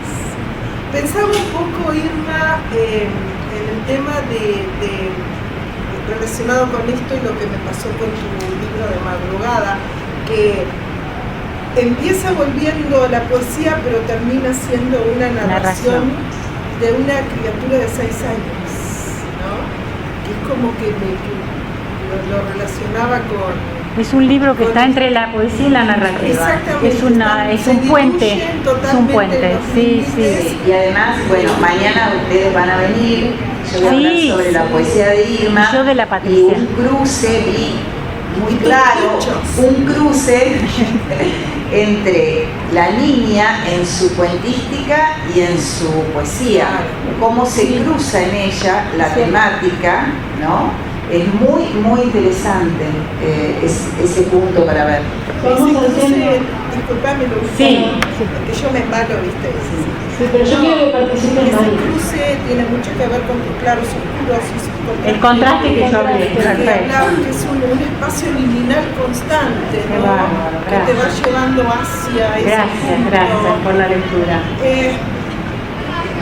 Pensaba un poco, Irma, en el tema relacionado con esto y lo que me pasó con tu libro de madrugada, que empieza volviendo la poesía pero termina siendo una narración de una criatura de 6 años, ¿no? Que es como que lo relacionaba con... Es un libro que está entre la poesía y la narrativa. Exactamente. Es un puente. Es un puente, sí. Y además, bueno, mañana ustedes van a venir, yo voy a hablar sobre la poesía de Irma. Yo de la Patricia. Y un cruce, vi muy claro, un cruce entre la niña en su cuentística y en su poesía. Cómo se cruza en ella la temática, ¿no? Es muy, muy interesante ese punto para ver. Disculpame, sí, porque yo me embalo, ¿viste? Sí, pero yo quiero que participes Ese ahí. cruce tiene mucho que ver con tus claros oscuros y sus contrastes. El contraste que yo hablé, perfecto. Que es un espacio liminal constante, Qué ¿no? bárbaro, Que te va llevando hacia ese punto. Gracias por la lectura.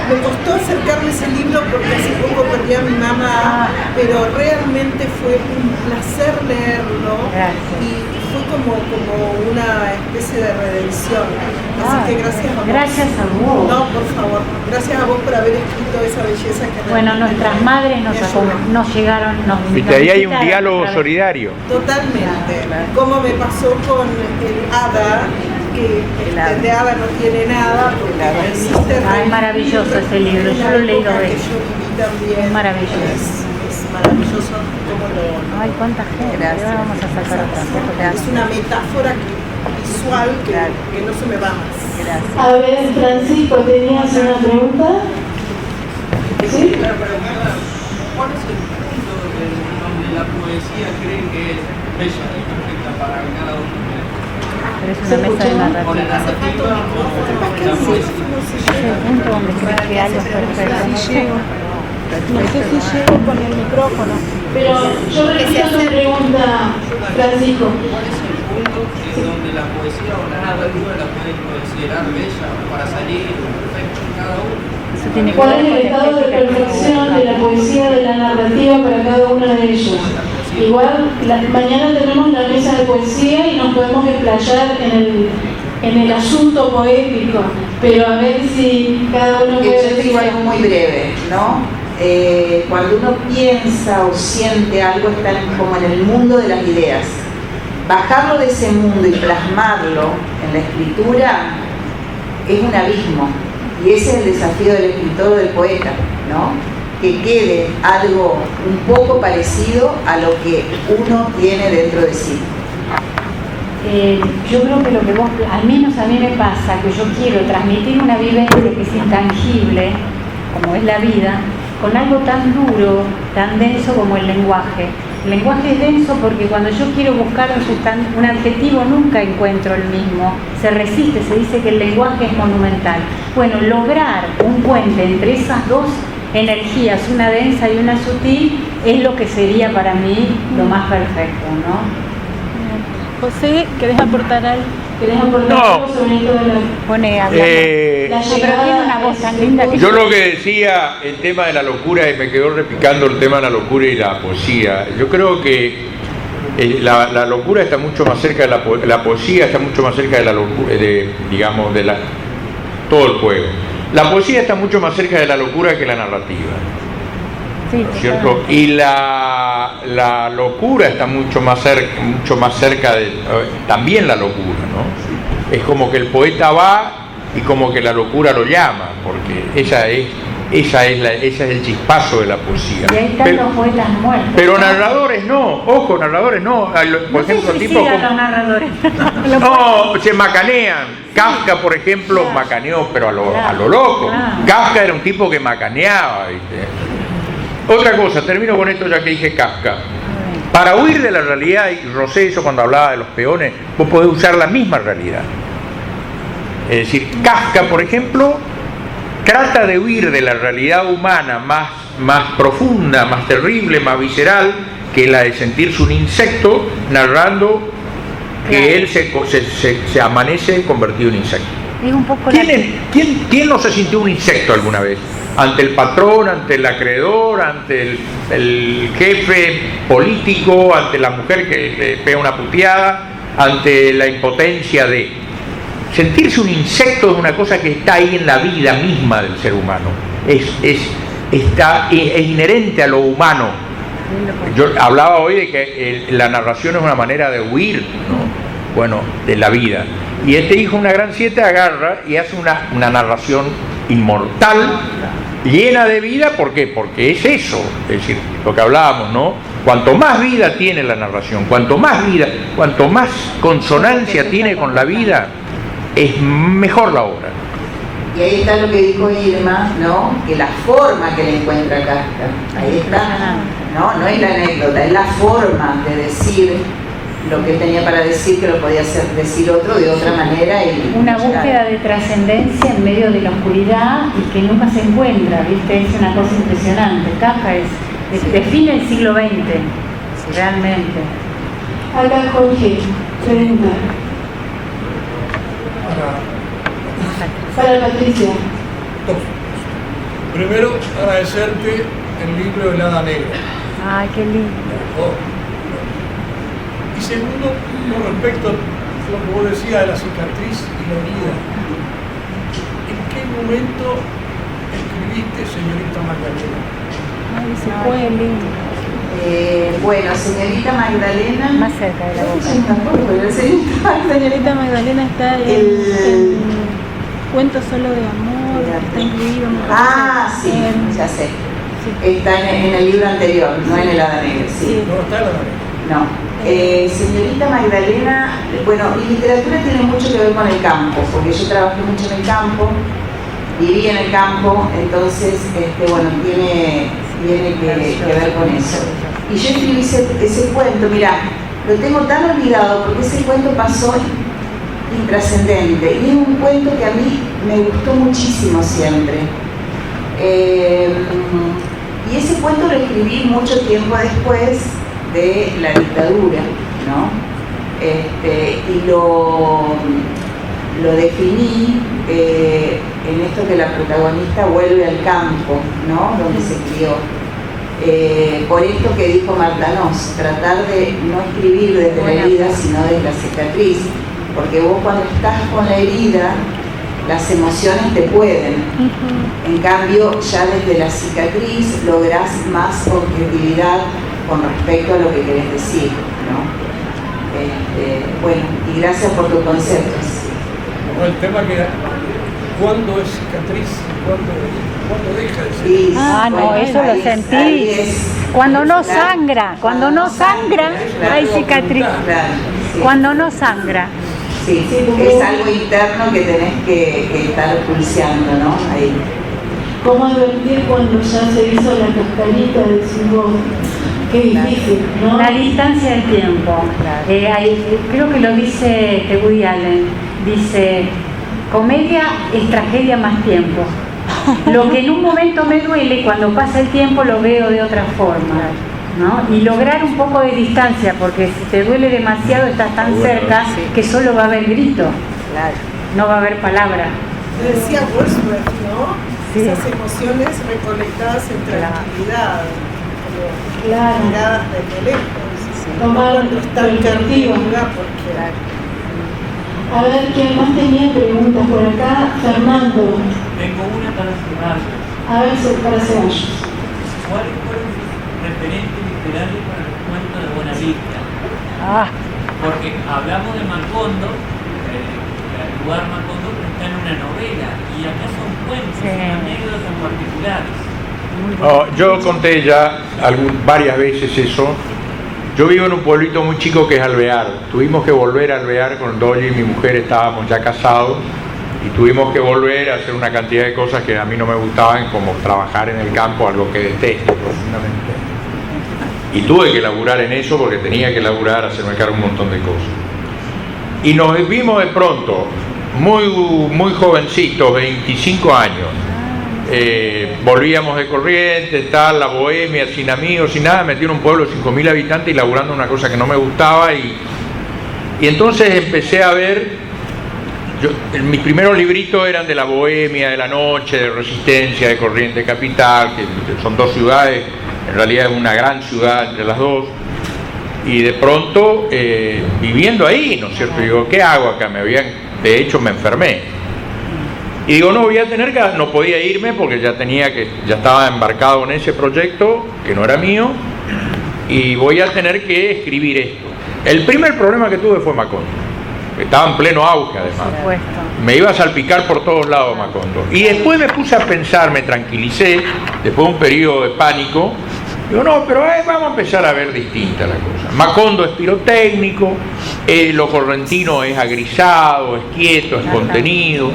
Me costó acercarme a ese libro porque hace poco perdí a mi mamá, pero realmente fue un placer leerlo. Gracias. Y fue como una especie de redención. Así que gracias a vos. Gracias a vos. No, por favor. Gracias a vos por haber escrito esa belleza que bueno, nuestras madres nos llegaron, Viste, ahí hay un diálogo solidario. Totalmente. Como me pasó con el Hada, que de Hada no tiene nada, porque es maravilloso ese libro, yo lo he leído de yo viví también. Es maravilloso. Es maravilloso como lo... Ay, cuánta gente. Ahora vamos a sacar otra foto. Es una metáfora visual que no se me va más. Gracias. A ver, Francisco, ¿tenías una pregunta? ¿Sí? ¿Cuál es el punto donde la poesía cree que es bella y perfecta para cada uno? Pero es una mesa de ¿O la narrativa. narrativa o la poesía? Es el punto donde crees que algo es perfecto. No sé. No sé si llego con el micrófono. Pero yo repito tu pregunta, Francisco. ¿Cuál es el punto donde la poesía o la narrativa la pueden considerar bella para salir perfecto en cada uno? Eso tiene que ¿Cuál ver es con el estado de perfección de la poesía, de la narrativa para cada uno de ellos? Igual, mañana tenemos la mesa de poesía y nos podemos explayar en el asunto poético, pero a ver si cada uno puede Yo te digo algo muy breve, ¿no? Cuando uno piensa o siente algo, está como en el mundo de las ideas. Bajarlo de ese mundo y plasmarlo en la escritura es un abismo. Y ese es el desafío del escritor o del poeta, ¿no? Que quede algo un poco parecido a lo que uno tiene dentro de sí. Yo creo que lo que vos, al menos a mí me pasa, que yo quiero transmitir una vivencia que es intangible, como es la vida, con algo tan duro, tan denso como el lenguaje. El lenguaje es denso porque cuando yo quiero buscar un adjetivo nunca encuentro el mismo, se resiste, se dice que el lenguaje es monumental. Bueno, lograr un puente entre esas dos energías, una densa y una sutil, es lo que sería para mí lo más perfecto, ¿no? José, ¿querés aportar algo? ¿Querés aportar No. algo sobre esto de la Pone hablando. Pero tiene una voz tan linda que... Yo lo que decía, el tema de la locura, y me quedó repicando el tema de la locura y la poesía. Yo creo que la locura está mucho más cerca de la poesía, está mucho más cerca de la locura, digamos, de todo el juego. La poesía está mucho más cerca de la locura que la narrativa. Sí, ¿no es cierto? Y la locura está mucho más cerca de también la locura, ¿no? Es como que el poeta va y como que la locura lo llama, porque ese es el chispazo de la poesía. Y hay tantos poetas muertos. Pero narradores no, ojo, narradores no. Por ejemplo, tipos como... los narradores. No, se macanean. Kafka, por ejemplo, macaneó, pero a lo loco. Kafka era un tipo que macaneaba, ¿viste? Otra cosa, termino con esto ya que dije Kafka. Para huir de la realidad, y Rosé eso cuando hablaba de los peones, vos podés usar la misma realidad. Es decir, Kafka, por ejemplo, trata de huir de la realidad humana más profunda, más terrible, más visceral, que la de sentirse un insecto, narrando que él se amanece convertido en insecto. Es un poco ¿Quién no se sintió un insecto alguna vez? Ante el patrón, ante el acreedor, ante el jefe político, ante la mujer que le pega una puteada, ante la impotencia de... Sentirse un insecto es una cosa que está ahí en la vida misma del ser humano. Es inherente a lo humano. Yo hablaba hoy de que la narración es una manera de huir, ¿no? Bueno, de la vida. Y este hijo, una gran 7, agarra y hace una narración inmortal, llena de vida. ¿Por qué? Porque es eso, es decir, lo que hablábamos, ¿no? Cuanto más vida tiene la narración, cuanto más consonancia tiene con la vida, es mejor la obra. Y ahí está lo que dijo Irma, ¿no? Que la forma que le encuentra Kafka, ahí está, ¿no? No es la anécdota, es la forma de decir lo que tenía para decir, que lo podía decir otro de otra manera. Y una búsqueda de trascendencia en medio de la oscuridad y que nunca se encuentra, ¿viste? Es una cosa impresionante. Kafka define el siglo XX, realmente. Acá Jorge, pregunta. Para Patricia. Primero, agradecerte el libro de Hada Negra. Ay, qué lindo. Y segundo, con respecto a lo que vos decías de la cicatriz y la herida, ¿en qué momento escribiste Señorita Magdalena? Ay, se fue lindo. Bueno, Señorita Magdalena... Más cerca de la boca. Señorita Magdalena está en Cuento Solo de Amor, está incluido. Sí, ya sé. Sí. Está en el libro anterior, no en el Hada Negra. Sí. No está en el Hada Negra. No. Señorita Magdalena, bueno, mi literatura tiene mucho que ver con el campo, porque yo trabajé mucho en el campo, viví en el campo, entonces, bueno, tiene que ver con eso. Y yo escribí ese cuento, mirá, lo tengo tan olvidado porque ese cuento pasó intrascendente y es un cuento que a mí me gustó muchísimo siempre. Y ese cuento lo escribí mucho tiempo después de la dictadura, ¿no? Y lo definí en esto que la protagonista vuelve al campo, ¿no? Donde se crió. Por esto que dijo Marta Noss, tratar de no escribir desde la herida, sino desde la cicatriz, porque vos cuando estás con la herida, las emociones te pueden. En cambio, ya desde la cicatriz lográs más objetividad con respecto a lo que querés decir, ¿no? Bueno, y gracias por tus conceptos. Bueno, el tema que ¿cuándo es cicatriz? ¿Cuándo deja de ser? Sí, no, bueno, eso lo sentís. Cuando no sangra, hay cicatriz. Claro, sí. Cuando no sangra. Sí, es algo interno que tenés que estar pulseando, ¿no? Ahí. ¿Cómo advertir cuando ya se hizo la cascarita del símbolo? Qué difícil, ¿no? La distancia del tiempo. Creo que lo dice Woody Allen. Dice, comedia es tragedia más tiempo. Lo que en un momento me duele, cuando pasa el tiempo lo veo de otra forma, ¿no? Y lograr un poco de distancia, porque si te duele demasiado estás tan cerca que solo va a haber grito, no va a haber palabra. Decía Wordsworth, ¿no? Sí. Esas emociones recolectadas en tranquilidad, como miradas desde lejos. Tomar cuando están perspectiva. Porque a ver, ¿quién más tenía preguntas por acá? Fernando. Tengo una para cerrar. A ver, para Ceballos. ¿cuáles fueron sus referentes literarios para los cuentos de Buenavista? Porque hablamos de Macondo, el lugar Macondo está en una novela, y acá son cuentos, son anécdotas particulares. Yo conté ya varias veces eso. Yo vivo en un pueblito muy chico que es Alvear. Tuvimos que volver a Alvear con Dolly y mi mujer, estábamos ya casados y tuvimos que volver a hacer una cantidad de cosas que a mí no me gustaban, como trabajar en el campo, algo que detesto profundamente. Y tuve que laburar en eso porque tenía que laburar, hacerme cargo de un montón de cosas. Y nos vimos de pronto, muy jovencitos, 25 años. Volvíamos de Corrientes, tal, la bohemia, sin amigos, sin nada, metí en un pueblo de 5.000 habitantes y laburando una cosa que no me gustaba, y entonces empecé a ver, mis primeros libritos eran de la bohemia, de la noche, de Resistencia, de Corrientes Capital, que son dos ciudades, en realidad es una gran ciudad entre las dos, y de pronto viviendo ahí, ¿no es cierto? Digo, ¿qué hago acá? De hecho me enfermé. Y digo, no, no podía irme porque ya estaba embarcado en ese proyecto, que no era mío, y voy a tener que escribir esto. El primer problema que tuve fue Macondo, que estaba en pleno auge además. Me iba a salpicar por todos lados Macondo. Y después me puse a pensar, me tranquilicé, después de un periodo de pánico, digo, no, pero vamos a empezar a ver distinta la cosa. Macondo es pirotécnico, lo correntino es agrisado, es quieto, es contenido.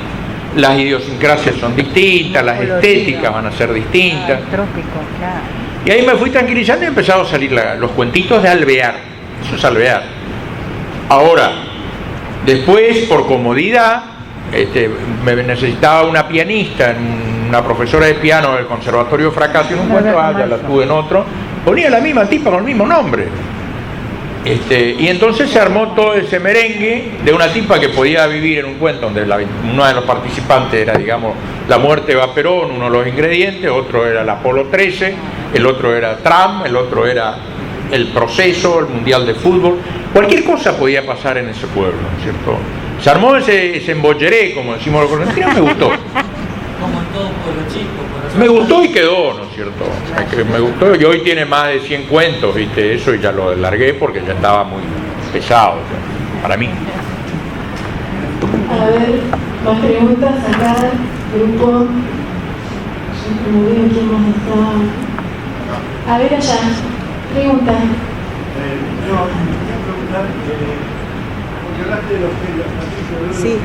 Las idiosincrasias son distintas, las estéticas van a ser distintas. Trópico, claro. Y ahí me fui tranquilizando y empezaron a salir los cuentitos de Alvear. Eso es Alvear. Ahora, después, por comodidad, me necesitaba una pianista, una profesora de piano del Conservatorio Fracaso en un cuento, ya la tuve en otro. Ponía la misma tipa con el mismo nombre. Y entonces se armó todo ese merengue de una tipa que podía vivir en un cuento donde uno de los participantes era, digamos, la muerte de Vaperón, uno de los ingredientes, otro era el Apolo 13, el otro era Trump, el otro era el proceso, el mundial de fútbol. Cualquier cosa podía pasar en ese pueblo, ¿no es cierto? Se armó ese embolleré, como decimos los correntinos, me gustó. Como en todo pueblo chico. Me gustó y quedó, ¿no es cierto? Me gustó, y hoy tiene más de 100 cuentos, ¿viste? Eso, y ya lo largué porque ya estaba muy pesado, ¿sí? Para mí. A ver, más preguntas acá, grupo. Yo no veo quién más está. A ver allá, pregunta. No, quería preguntar, porque hablaste de los géneros, Sí. y no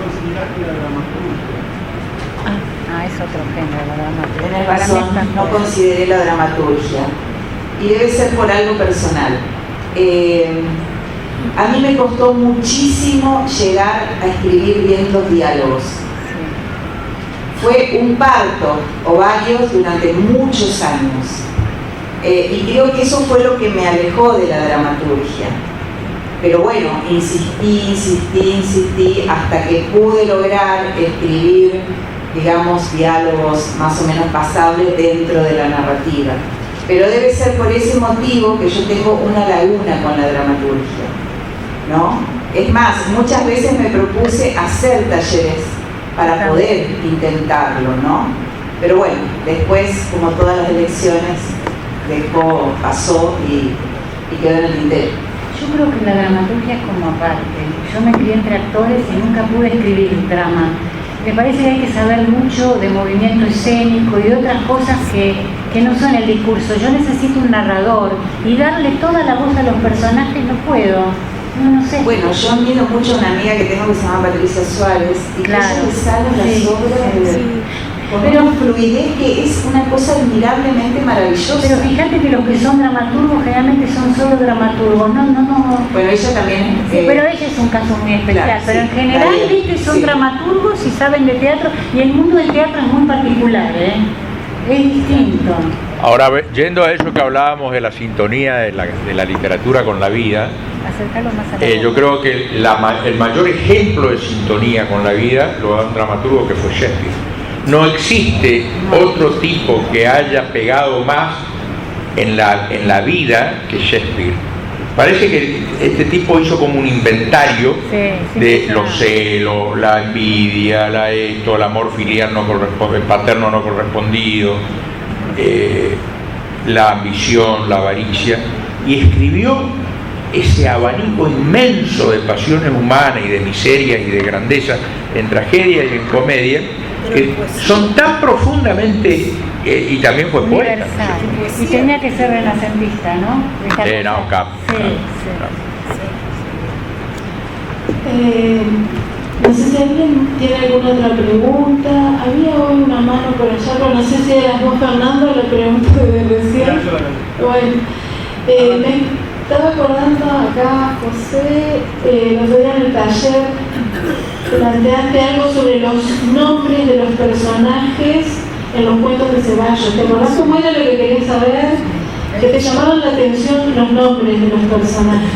consideraste la dramaturgia. Es otro género, la dramaturgia. Tenés razón, no consideré la dramaturgia. Y debe ser por algo personal. A mí me costó muchísimo llegar a escribir bien los diálogos. Fue un parto, o varios, durante muchos años. Y creo que eso fue lo que me alejó de la dramaturgia. Pero bueno, insistí hasta que pude lograr escribir, digamos, diálogos más o menos pasables dentro de la narrativa. Pero debe ser por ese motivo que yo tengo una laguna con la dramaturgia, ¿no? Es más, muchas veces me propuse hacer talleres para poder intentarlo, ¿no? Pero bueno, después, como todas las elecciones, pasó y quedó en el tintero. Yo creo que la dramaturgia es como aparte. Yo me crié entre actores y nunca pude escribir drama. Me parece que hay que saber mucho de movimiento escénico y de otras cosas que no son el discurso. Yo necesito un narrador y darle toda la voz a los personajes no puedo. No sé. Bueno, yo admiro mucho a una amiga que tengo que se llama Patricia Suárez y claro, que ella le sale las obras con Pero una fluidez que es una cosa admirablemente maravillosa. Pero fíjate que los que son dramaturgos generalmente son solo dramaturgos, no. Bueno, ella también. Sí, pero ella es un caso muy especial, claro, pero sí, en general, bien, viste, son sí. dramaturgos y saben de teatro, y el mundo del teatro es muy particular, es distinto. Ahora, yendo a eso que hablábamos de la sintonía de la literatura con la vida, Acercarlo más a la yo creo que el mayor ejemplo de sintonía con la vida lo da un dramaturgo que fue Shakespeare. No existe otro tipo que haya pegado más en la vida que Shakespeare. Parece que este tipo hizo como un inventario de los celos, la envidia, el amor filial paterno no correspondido, la ambición, la avaricia, y escribió ese abanico inmenso de pasiones humanas y de miserias y de grandeza en tragedia y en comedia, que son tan profundamente, y también fue poeta. Y tenía que ser renacentista, ¿no? No sé si alguien tiene alguna otra pregunta. Había hoy una mano por allá, pero no sé si eras vos, Fernando, la pregunta de recién. Bueno, me estaba acordando acá, José, el otro día en el taller, planteaste algo sobre los nombres de los personajes en los cuentos de Ceballos. ¿Te acordás cómo era lo que querías saber? Que te llamaron la atención los nombres de los personajes.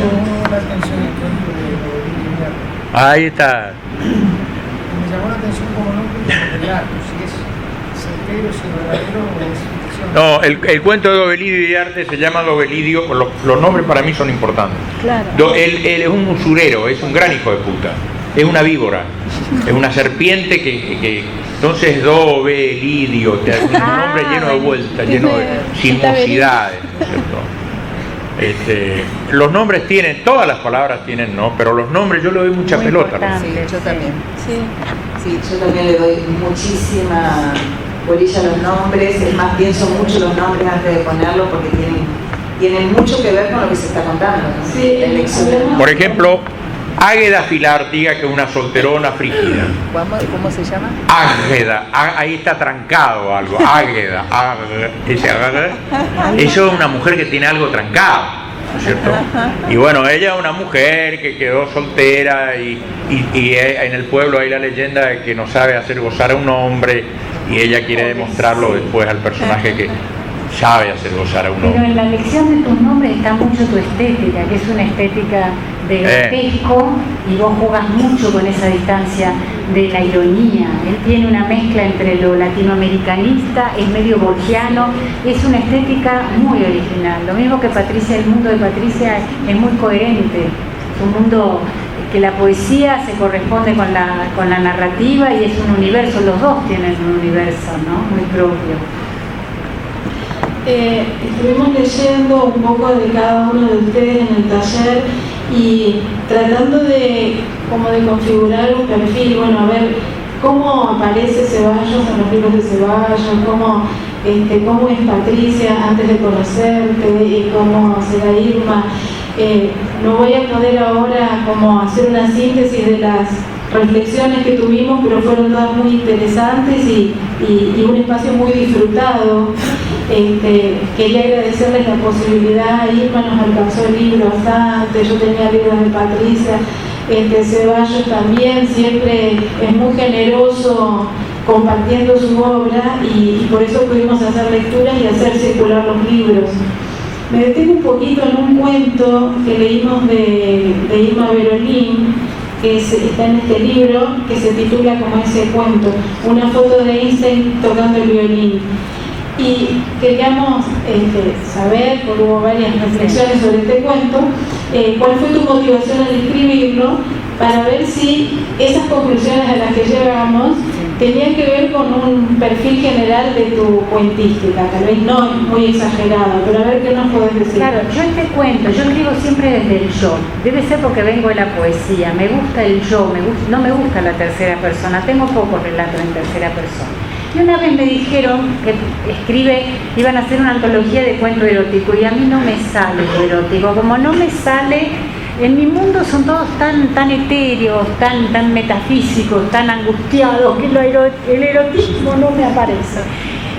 Ahí está. Me llamó la atención como nombre de Arco, si es certero, si es verdadero o es ficción. No, el cuento de Dobelidio y Arte se llama Dobelidio, los nombres para mí son importantes. Claro. Él es un usurero, es un gran hijo de puta, es una víbora, es una serpiente que entonces Dobelidio, un nombre lleno de vueltas, lleno de sinuosidades, ¿no es cierto? Los nombres tienen, todas las palabras tienen, ¿no? Pero los nombres yo le doy mucha pelota. Sí, yo también. Sí, yo también le doy muchísima bolilla a los nombres. Es más, pienso mucho los nombres antes de ponerlos porque tienen mucho que ver con lo que se está contando, ¿no? Sí, por ejemplo, Águeda Filártiga, que es una solterona frígida. ¿Cómo se llama? Águeda, ahí está trancado algo. Águeda, eso es una mujer que tiene algo trancado, ¿no es cierto? Y bueno, ella es una mujer que quedó soltera y en el pueblo hay la leyenda de que no sabe hacer gozar a un hombre y ella quiere demostrarlo después al personaje que sabe hacer gozar a un hombre. Pero en la elección de tus nombres está mucho tu estética, que es una estética de grotesco, y vos jugás mucho con esa distancia de la ironía. Él tiene una mezcla entre lo latinoamericanista, es medio borgiano, es una estética muy original. Lo mismo que Patricia, el mundo de Patricia es muy coherente, es un mundo que la poesía se corresponde con la narrativa y es un universo, los dos tienen un universo, ¿no? Muy propio. Estuvimos leyendo un poco de cada uno de ustedes en el taller y tratando de configurar un perfil, bueno, a ver cómo aparece Ceballos en los libros de Ceballos, cómo es Patricia antes de conocerte y cómo será Irma. No voy a poder ahora como hacer una síntesis de las reflexiones que tuvimos, pero fueron todas muy interesantes y un espacio muy disfrutado. Quería agradecerles la posibilidad. Irma nos alcanzó el libro bastante, yo tenía libros de Patricia, Ceballos también siempre es muy generoso compartiendo su obra y por eso pudimos hacer lecturas y hacer circular los libros. Me detengo un poquito en un cuento que leímos de Irma Berolín, que está en este libro, que se titula como ese cuento, una foto de Einstein tocando el violín. Y queríamos saber, porque hubo varias reflexiones sobre este cuento, cuál fue tu motivación al escribirlo, para ver si esas conclusiones a las que llegamos tenían que ver con un perfil general de tu cuentística, tal vez no muy exagerado, pero a ver qué nos podés decir. Claro, yo cuento, yo escribo siempre desde el yo, debe ser porque vengo de la poesía, me gusta el yo, no me gusta la tercera persona, tengo pocos relatos en tercera persona. Y una vez me dijeron que iban a hacer una antología de cuento erótico y a mí no me sale lo erótico, como no me sale, en mi mundo son todos tan etéreos, tan metafísicos, tan angustiados, que el erotismo no me aparece.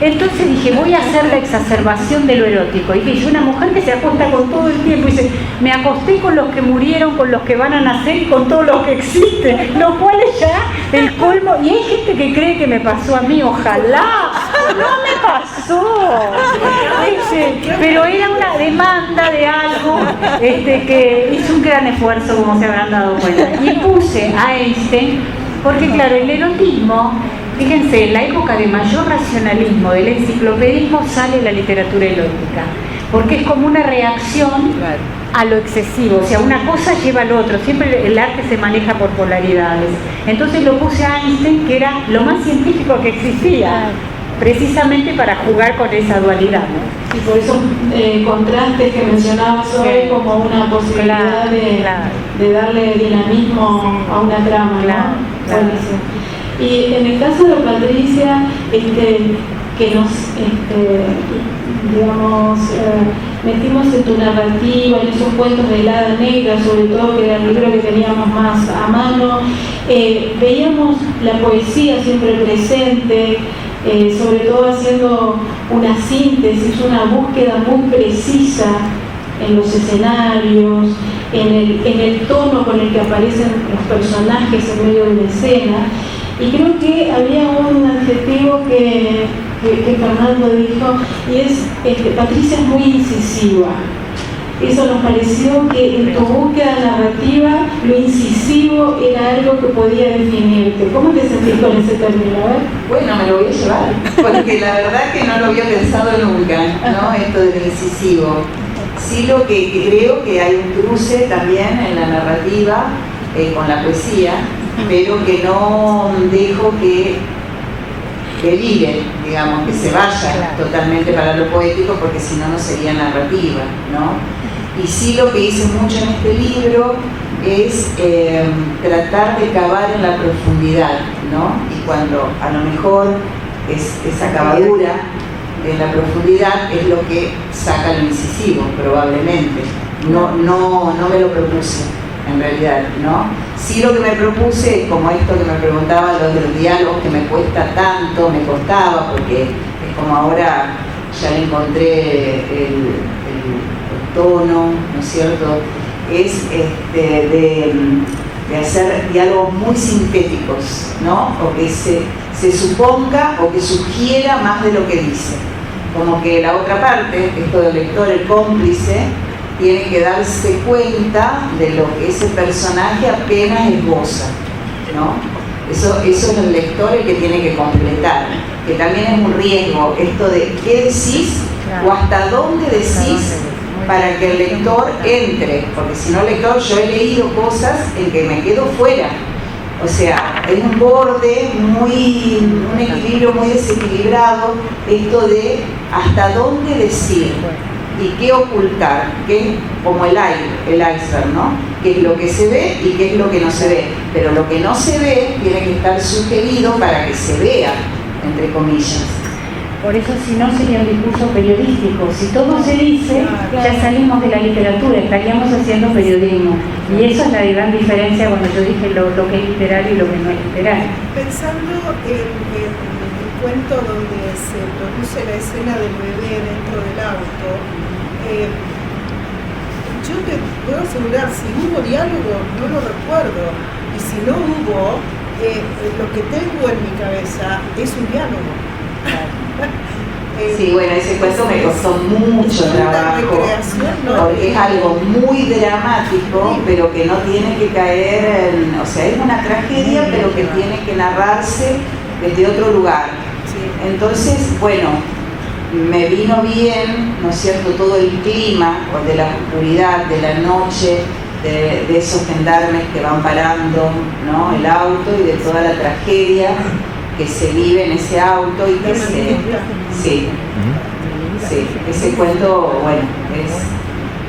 Entonces dije, voy a hacer la exacerbación de lo erótico. Y dije, una mujer que se acuesta con todo el tiempo. Y dice, me acosté con los que murieron, con los que van a nacer y con todos los que existen. Lo cual es ya el colmo. Y hay gente que cree que me pasó a mí, ojalá. No me pasó. Pero era una demanda de algo que hizo un gran esfuerzo, como se habrán dado cuenta. Y puse a Einstein, porque claro, el erotismo... Fíjense, en la época de mayor racionalismo, del enciclopedismo, sale la literatura erótica. porque es como una reacción a lo excesivo, o sea, una cosa lleva al otro, siempre el arte se maneja por polaridades. Entonces lo puse a Einstein, que era lo más científico que existía, precisamente para jugar con esa dualidad, ¿no? Y por esos contrastes que mencionabas hoy como una posibilidad de darle dinamismo a una trama, ¿no? Buenísimo. Y en el caso de Patricia, que nos, digamos, metimos en tu narrativa, en esos cuentos de Helada Negra, sobre todo, que era el libro que teníamos más a mano, veíamos la poesía siempre presente, sobre todo haciendo una síntesis, una búsqueda muy precisa en los escenarios, en el tono con el que aparecen los personajes en medio de la escena. Y creo que había un adjetivo que Fernando dijo, y es Patricia es muy incisiva. Eso nos pareció que en tu búsqueda narrativa lo incisivo era algo que podía definirte. ¿Cómo te sentís con ese término? Bueno, me lo voy a llevar, porque la verdad que no lo había pensado nunca, ¿no? Esto del incisivo. Sí, lo que creo que hay un cruce también en la narrativa con la poesía, pero que no dejo que derive, digamos, que se vaya totalmente para lo poético, porque si no, no sería narrativa, ¿no? Y sí, lo que hice mucho en este libro es tratar de cavar en la profundidad, ¿no? Y cuando a lo mejor esa cavadura en la profundidad es lo que saca lo incisivo, probablemente. No me lo propuse, en realidad, ¿no? Sí, lo que me propuse, como esto que me preguntaba, lo de los diálogos, que me costaba, porque es como ahora ya le encontré el tono, ¿no es cierto? Es de hacer diálogos muy sintéticos, ¿no? O que se suponga o que sugiera más de lo que dice. Como que la otra parte, esto del lector, el cómplice, tiene que darse cuenta de lo que ese personaje apenas esboza, ¿no? Eso es el lector el que tiene que completar, que también es un riesgo, esto de qué decís o hasta dónde decís para que el lector entre, porque si no, lector, yo he leído cosas en que me quedo fuera. O sea, es un borde, un equilibrio muy desequilibrado, esto de hasta dónde decir y qué ocultar, que es como el iceberg, ¿no? Qué es lo que se ve y qué es lo que no se ve. Pero lo que no se ve tiene que estar sugerido para que se vea, entre comillas. Por eso, si no, sería un discurso periodístico. Si todo se dice, ya salimos de la literatura, estaríamos haciendo periodismo. Y eso es la gran diferencia cuando yo dije lo que es literario y lo que no es literario. Pensando en el cuento donde se produce la escena del bebé dentro del auto, yo te puedo asegurar, si hubo diálogo, no lo recuerdo. Y si no hubo, lo que tengo en mi cabeza es un diálogo. Sí, bueno, ese cuento me costó mucho trabajo, porque es algo muy dramático, pero que no tiene que caer en, o sea, es una tragedia, pero que tiene que narrarse desde otro lugar. Entonces, bueno, me vino bien, ¿no es cierto?, todo el clima de la oscuridad, de la noche, de esos gendarmes que van parando, ¿no?, el auto, y de toda la tragedia que se vive en ese auto y que sí, ese cuento, bueno,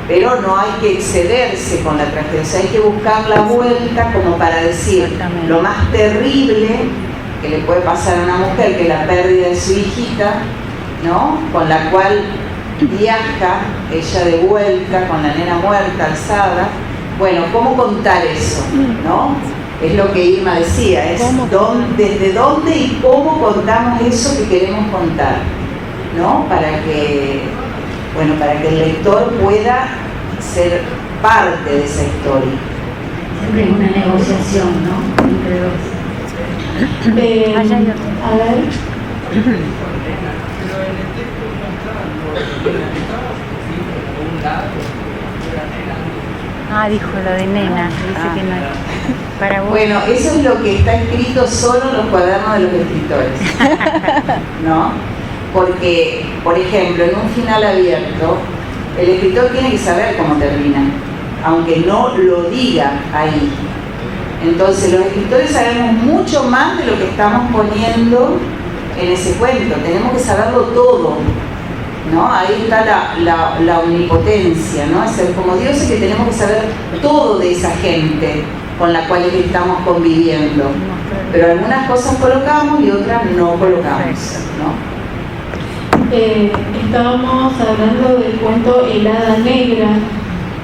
pero no hay que excederse con la tragedia, o sea, hay que buscar la vuelta como para decir lo más terrible que le puede pasar a una mujer, que es la pérdida de su hijita, ¿no?, con la cual viaja ella de vuelta con la nena muerta, alzada. Bueno, ¿cómo contar eso?, ¿no? Es lo que Irma decía, es desde dónde y cómo contamos eso que queremos contar, ¿no? Para que el lector pueda ser parte de esa historia. Siempre es una negociación, ¿no?, entre dos. A ver. Dijo lo de nena, dice que no. Para vos. Bueno, eso es lo que está escrito solo en los cuadernos de los escritores, ¿no? Porque, por ejemplo, en un final abierto, El escritor tiene que saber cómo termina, aunque no lo diga ahí. Entonces los escritores sabemos mucho más de lo que estamos poniendo en ese cuento, tenemos que saberlo todo, ¿no? Ahí está la omnipotencia, ¿no? Es como dioses que tenemos que saber todo de esa gente con la cual estamos conviviendo, pero algunas cosas colocamos y otras no colocamos, ¿no? Estábamos hablando del cuento El Hada Negra,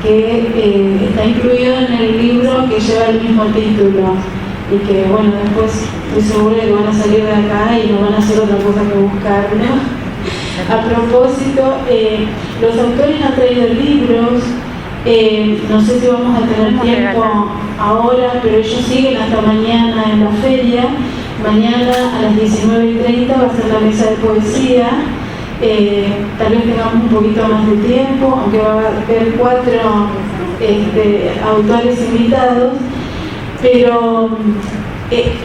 que está incluido en el libro que lleva el mismo título y que, bueno, después estoy segura de que van a salir de acá y no van a hacer otra cosa que buscarlo. A propósito, los autores han traído libros, no sé si vamos a tener tiempo ahora, pero ellos siguen hasta mañana en la feria. Mañana a las 19:30 va a ser la mesa de poesía. Tal vez tengamos un poquito más de tiempo, aunque va a haber 4 autores invitados, pero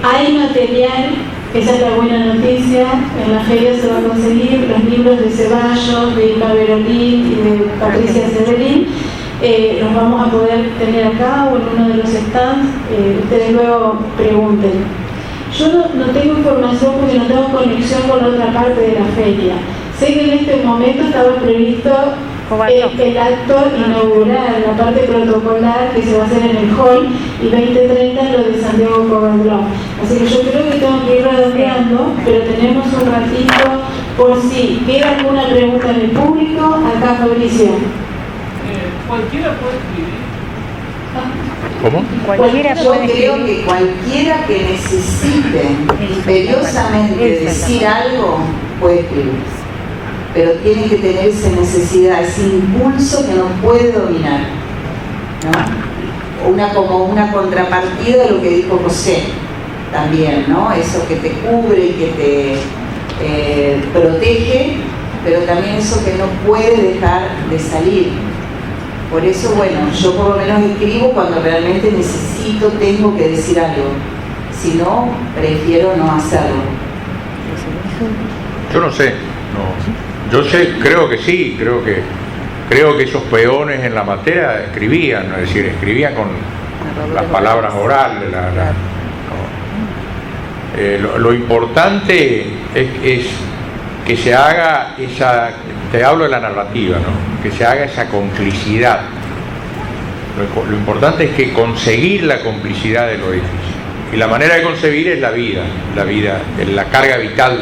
hay material, esa es la buena noticia. En la feria se va a conseguir los libros de Ceballos, de Irma Berolín y de Patricia Severín. Los vamos a poder tener acá o en uno de los stands. Ustedes luego pregunten. Yo no tengo información porque no tengo conexión con la otra parte de la feria. Sé que en este momento estaba previsto el acto inaugural, la parte protocolar que se va a hacer en el hall, y 20:30 lo de Santiago Cobalrón. Así que yo creo que tengo que ir redondeando, pero tenemos un ratito por si queda alguna pregunta en el público. Acá, Fabricio. Cualquiera puede escribir. ¿Cómo? Yo creo que cualquiera que necesite imperiosamente decir algo puede escribir, pero tiene que tener esa necesidad, ese impulso que no puede dominar, ¿no? Como una contrapartida de lo que dijo José también, ¿no? Eso que te cubre y que te protege, pero también eso que no puede dejar de salir. Por eso, bueno, yo por lo menos escribo cuando realmente necesito, tengo que decir algo. Si no, prefiero no hacerlo. Yo no sé, no. Yo sé, creo que sí, creo que esos peones en la materia escribían, es decir, escribían con las palabras orales. Lo importante es que se haga esa, te hablo de la narrativa, ¿no? Que se haga esa complicidad. Lo importante es que conseguir la complicidad de lo difícil. Y la manera de concebir es la vida, la carga vital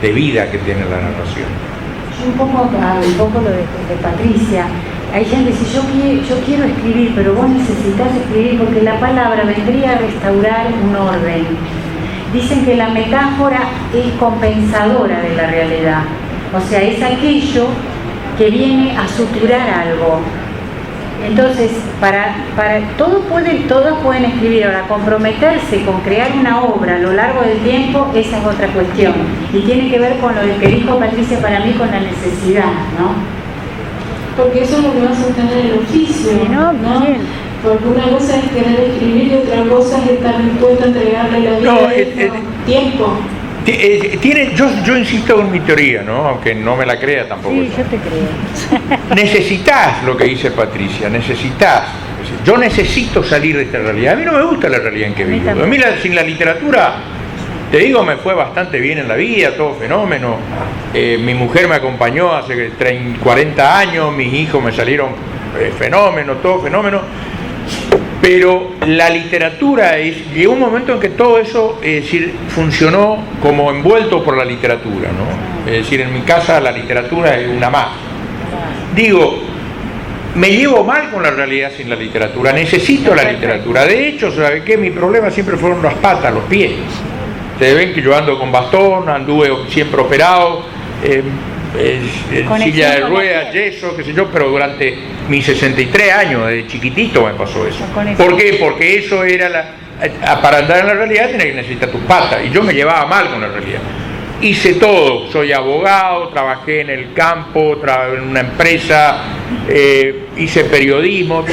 de vida que tiene la narración. Un poco lo de Patricia. Hay gente que dice, yo quiero escribir, pero vos necesitas escribir porque la palabra vendría a restaurar un orden. Dicen que la metáfora es compensadora de la realidad, o sea, es aquello que viene a suturar algo. Entonces, todos pueden escribir. Ahora, comprometerse con crear una obra a lo largo del tiempo, esa es otra cuestión. Y tiene que ver con lo que dijo Patricia para mí, con la necesidad, ¿no? Porque eso es lo que va a sostener el oficio, sí, ¿no? Porque una cosa es querer escribir y otra cosa es estar dispuesto a entregarle la vida tiempo. Yo insisto en mi teoría, ¿no? Aunque no me la crea tampoco. Sí, yo te creo. Necesitas lo que dice Patricia, necesitas. Yo necesito salir de esta realidad. A mí no me gusta la realidad en que vivo. A mí sin la literatura, te digo, me fue bastante bien en la vida, todo fenómeno. Mi mujer me acompañó hace 40 años, mis hijos me salieron fenómeno, todo fenómeno. Pero la literatura llegó un momento en que todo eso funcionó como envuelto por la literatura, ¿no? Es decir, en mi casa la literatura es una más. Digo, me llevo mal con la realidad sin la literatura, necesito la literatura. De hecho, ¿sabe qué? Mi problema siempre fueron las patas, los pies. Ustedes ven que yo ando con bastón, anduve siempre operado, silla de ruedas, yeso, qué sé yo, pero durante mis 63 años, desde chiquitito me pasó eso. ¿Por qué? Porque eso era para andar en la realidad tienes que necesitar tus patas, y yo me llevaba mal con la realidad. Hice todo, soy abogado, trabajé en el campo, en una empresa, hice periodismo,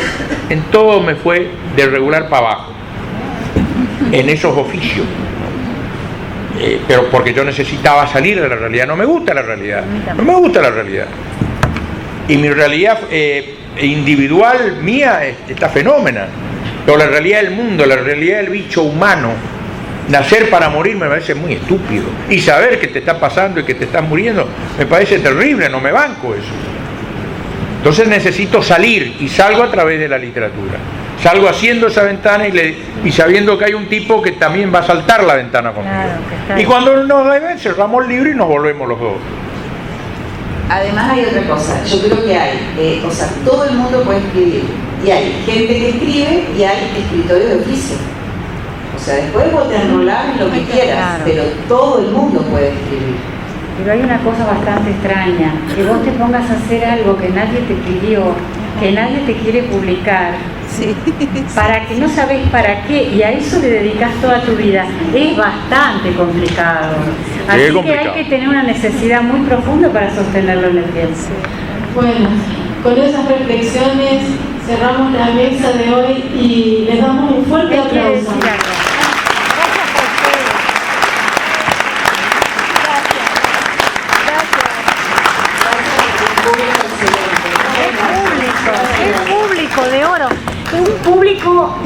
en todo me fue de regular para abajo, en esos oficios. Pero porque yo necesitaba salir de la realidad. No me gusta la realidad, no me gusta la realidad. y mi realidad individual mía está fenómena, pero la realidad del mundo, la realidad del bicho humano, nacer para morir me parece muy estúpido, y saber que te está pasando y que te estás muriendo me parece terrible, no me banco eso. Entonces necesito salir, y salgo a través de la literatura. Salgo haciendo esa ventana y sabiendo que hay un tipo que también va a saltar la ventana conmigo. Claro, y cuando nos deben, cerramos el libro y nos volvemos los dos. Además hay otra cosa, yo creo que hay, todo el mundo puede escribir, y hay gente que escribe y hay escritores de oficio. O sea, después vos te enrolás en lo que quieras, claro, pero todo el mundo puede escribir. Pero hay una cosa bastante extraña, que vos te pongas a hacer algo que nadie te pidió, que nadie te quiere publicar, sí, para que no sabés para qué, y a eso le dedicas toda tu vida. Es bastante complicado. Así que hay que tener una necesidad muy profunda para sostenerlo en el tiempo. Bueno, con esas reflexiones cerramos la mesa de hoy y les damos un fuerte aplauso. De oro, un público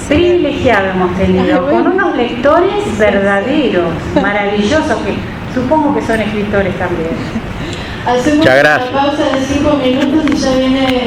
privilegiado hemos tenido, con unos lectores verdaderos, maravillosos, que supongo que son escritores también. Hacemos una pausa de 5 minutos y ya viene